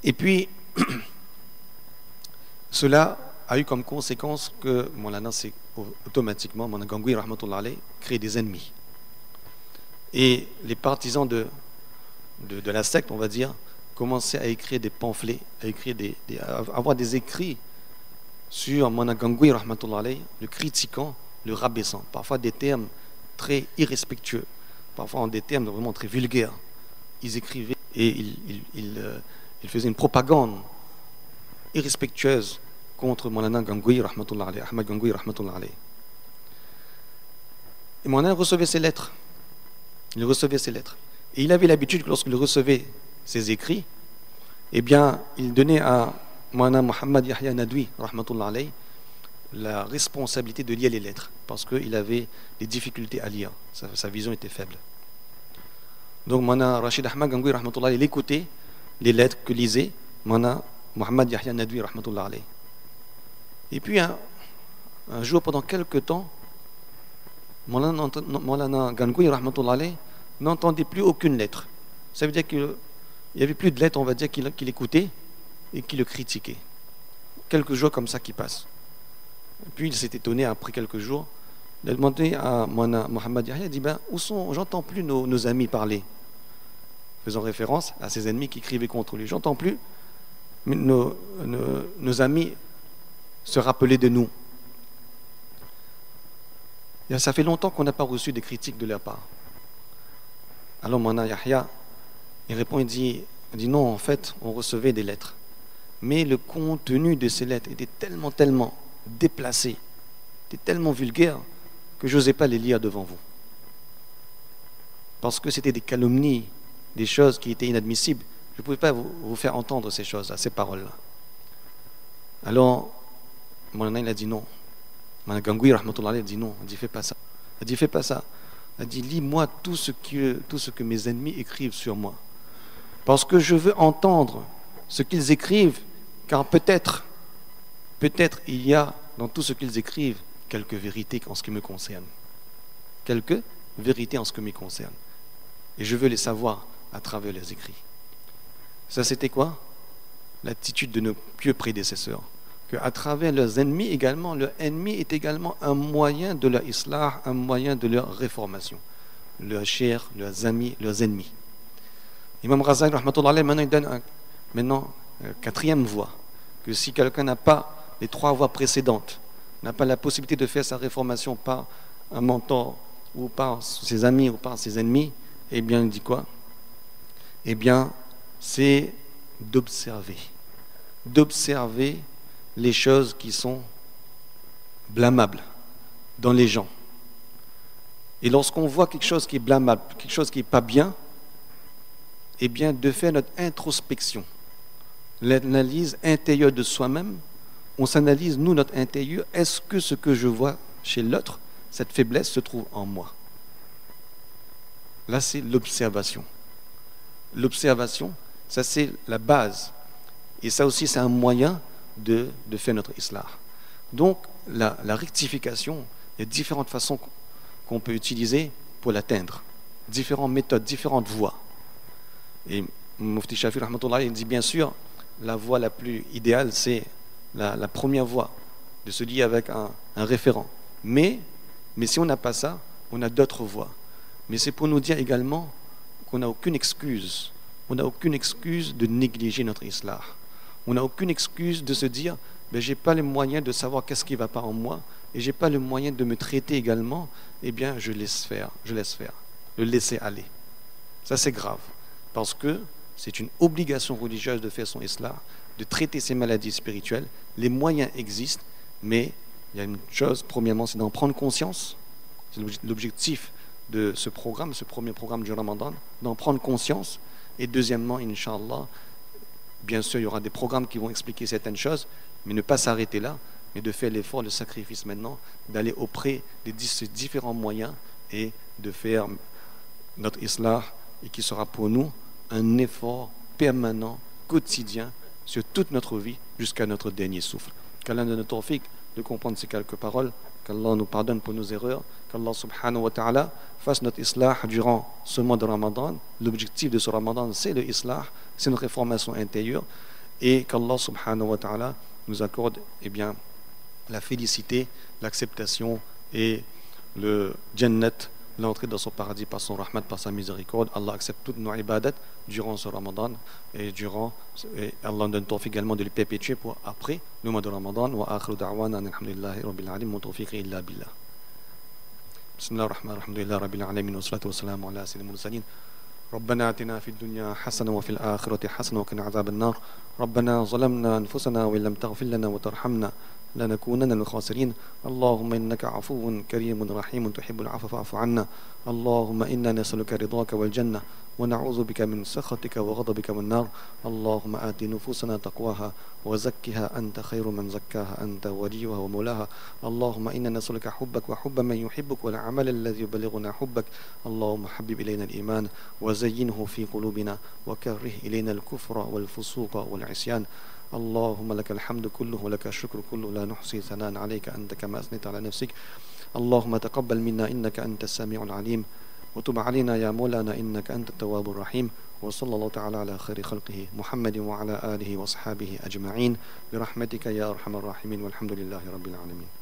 Et puis, cela a eu comme conséquence que Maulana s'est automatiquement, Maulana Gangoui rahmatullah alayh, créé des ennemis. Et les partisans de la secte, on va dire, commençaient à écrire des pamphlets, à avoir des écrits sur Maulana Gangoui rahmatullah alayh, le critiquant, le rabaissant, parfois des termes très irrespectueux, parfois en des termes vraiment très vulgaires. Ils écrivaient et ils faisaient une propagande irrespectueuse contre Maulana Gangoui rahmatullah alayh, Ahmad Gangoui rahmatullah alayh. Et Maulana recevait ses lettres. Il recevait ses lettres. Et il avait l'habitude que lorsqu'il recevait ses écrits, eh bien, il donnait à Maulana Muhammad Yahya Nadwi rahmatullah alayh la responsabilité de lire les lettres, parce qu'il avait des difficultés à lire, sa vision était faible. Donc Maulana Rachid Ahmad Gangoui rahmatullah alayh, il écoutait les lettres que lisait Maulana Muhammad Yahya Nadwi rahmatullah alayh. Et puis un jour, pendant quelques temps, Maulana Gangoui rahmatullah alayh n'entendait plus aucune lettre. Ça veut dire qu'il n'y avait plus de lettres, on va dire, qu'il écoutait et qu'il le critiquait. Quelques jours comme ça qui passent. Et puis il s'est étonné après quelques jours. Il a demandé à Mohamed Yahya, il a dit, où sont, j'entends plus nos amis parler, faisant référence à ses ennemis qui écrivaient contre lui. J'entends plus nos amis se rappeler de nous. Et ça fait longtemps qu'on n'a pas reçu des critiques de leur part. Alors Maulana Yahya, il répond, il dit non, en fait, on recevait des lettres. Mais le contenu de ces lettres était tellement déplacé, était tellement vulgaire, que je n'osais pas les lire devant vous. Parce que c'était des calomnies, des choses qui étaient inadmissibles. Je ne pouvais pas vous faire entendre ces choses-là, ces paroles-là. Alors, Maulana, il a dit non. Maulana Gangoui rahmatullah alayh, il a dit non, il dit fais pas ça. Il a dit fais pas ça. Il a dit lis-moi tout ce que mes ennemis écrivent sur moi. Parce que je veux entendre ce qu'ils écrivent, car peut-être il y a dans tout ce qu'ils écrivent quelques vérités en ce qui me concerne. Quelques vérités en ce qui me concerne. Et je veux les savoir à travers les écrits. Ça, c'était quoi? L'attitude de nos pieux prédécesseurs. Qu'à travers leurs ennemis également, leur ennemi est également un moyen de leur islah, un moyen de leur réformation. Leurs chers, leurs amis, leurs ennemis. Imam Ghazali, rahmatullah alayh, maintenant il donne une quatrième voie. Que si quelqu'un n'a pas les trois voies précédentes, n'a pas la possibilité de faire sa réformation par un mentor, ou par ses amis, ou par ses ennemis, eh bien il dit quoi? Eh bien, c'est d'observer les choses qui sont blâmables dans les gens. Et lorsqu'on voit quelque chose qui est blâmable, quelque chose qui n'est pas bien, eh bien de faire notre introspection, l'analyse intérieure de soi-même. On s'analyse, nous, notre intérieur. Est-ce que ce que je vois chez l'autre, cette faiblesse se trouve en moi? Là, c'est l'observation. L'observation, ça c'est la base. Et ça aussi, c'est un moyen de faire notre islah. Donc, la rectification, il y a différentes façons qu'on peut utiliser pour l'atteindre. Différentes méthodes, différentes voies. Et Mufti Shafi rahmatullah, il dit bien sûr, la voie la plus idéale, c'est la première voie, de se lier avec un référent. Mais si on n'a pas ça, on a d'autres voies. Mais c'est pour nous dire également qu'on n'a aucune excuse. On n'a aucune excuse de négliger notre islah. On n'a aucune excuse de se dire je n'ai pas les moyens de savoir qu'est-ce qui ne va pas en moi et je n'ai pas le moyen de me traiter également. Eh bien, je laisse faire, le laisser aller. Ça, c'est grave. Parce que c'est une obligation religieuse de faire son islah, de traiter ses maladies spirituelles. Les moyens existent, mais il y a une chose, premièrement, c'est d'en prendre conscience. C'est l'objectif de ce programme, ce premier programme du Ramadan, d'en prendre conscience. Et deuxièmement, Inch'Allah, bien sûr, il y aura des programmes qui vont expliquer certaines choses, mais ne pas s'arrêter là, mais de faire l'effort, le sacrifice maintenant, d'aller auprès de ces différents moyens et de faire notre islah, et qui sera pour nous un effort permanent, quotidien, sur toute notre vie jusqu'à notre dernier souffle. Qu'Allah nous donne le tawfiq de comprendre ces quelques paroles, qu'Allah nous pardonne pour nos erreurs, qu'Allah subhanahu wa ta'ala fasse notre islah durant ce mois de Ramadan. L'objectif de ce Ramadan, c'est le islah, c'est notre réformation intérieure, et qu'Allah subhanahu wa ta'ala nous accorde la félicité, l'acceptation et le jannat, l'entrée dans son paradis par son rahmat, par sa miséricorde. Allah accepte toutes nos ibadat durant ce Ramadan et Allah donne tawfiq également de les perpétuer pour après le mois de Ramadan. Wa akhiru da'wana alhamdulillahi rabbil alamin wa tawfiq illa billah. Bismillahir rahmanir rahim, alhamdulillahi rabbil alamin wa salatu wa salamu ala sayyidil mursalin. ربنا آتنا في الدنيا حسنة وفي الآخرة حسنة وقنا عذاب النار ربنا ظلمنا أنفسنا وإن لم تغفر لنا وترحمنا لنكونن من الخاسرين اللهم إنك عفو كريم رحيم تحب العفو فاعف عنا اللهم إنا نسألك رضاك والجنة ونعوذ بك من سخطك وغضبك والنار اللهم آت نفوسنا تقواها وزكها أنت خير من زكاها أنت وليها ومولاها اللهم إنا نسألك حبك وحب من يحبك والعمل الذي يبلغنا حبك اللهم حبب إلينا الإيمان وزينه في قلوبنا وكره إلينا الكفر والفسوق والعصيان اللهم لك الحمد كله ولك الشكر كله لا نحصي ثناء عليك أنت كما أثنيت على نفسك اللهم تقبل منا إنك أنت السميع العليم وتب علينا يا مولانا إنك أنت التواب الرحيم وصلى الله تعالى على خير خلقه محمد وعلى آله وصحابه أجمعين برحمتك يا أرحم الراحمين والحمد لله رب العالمين.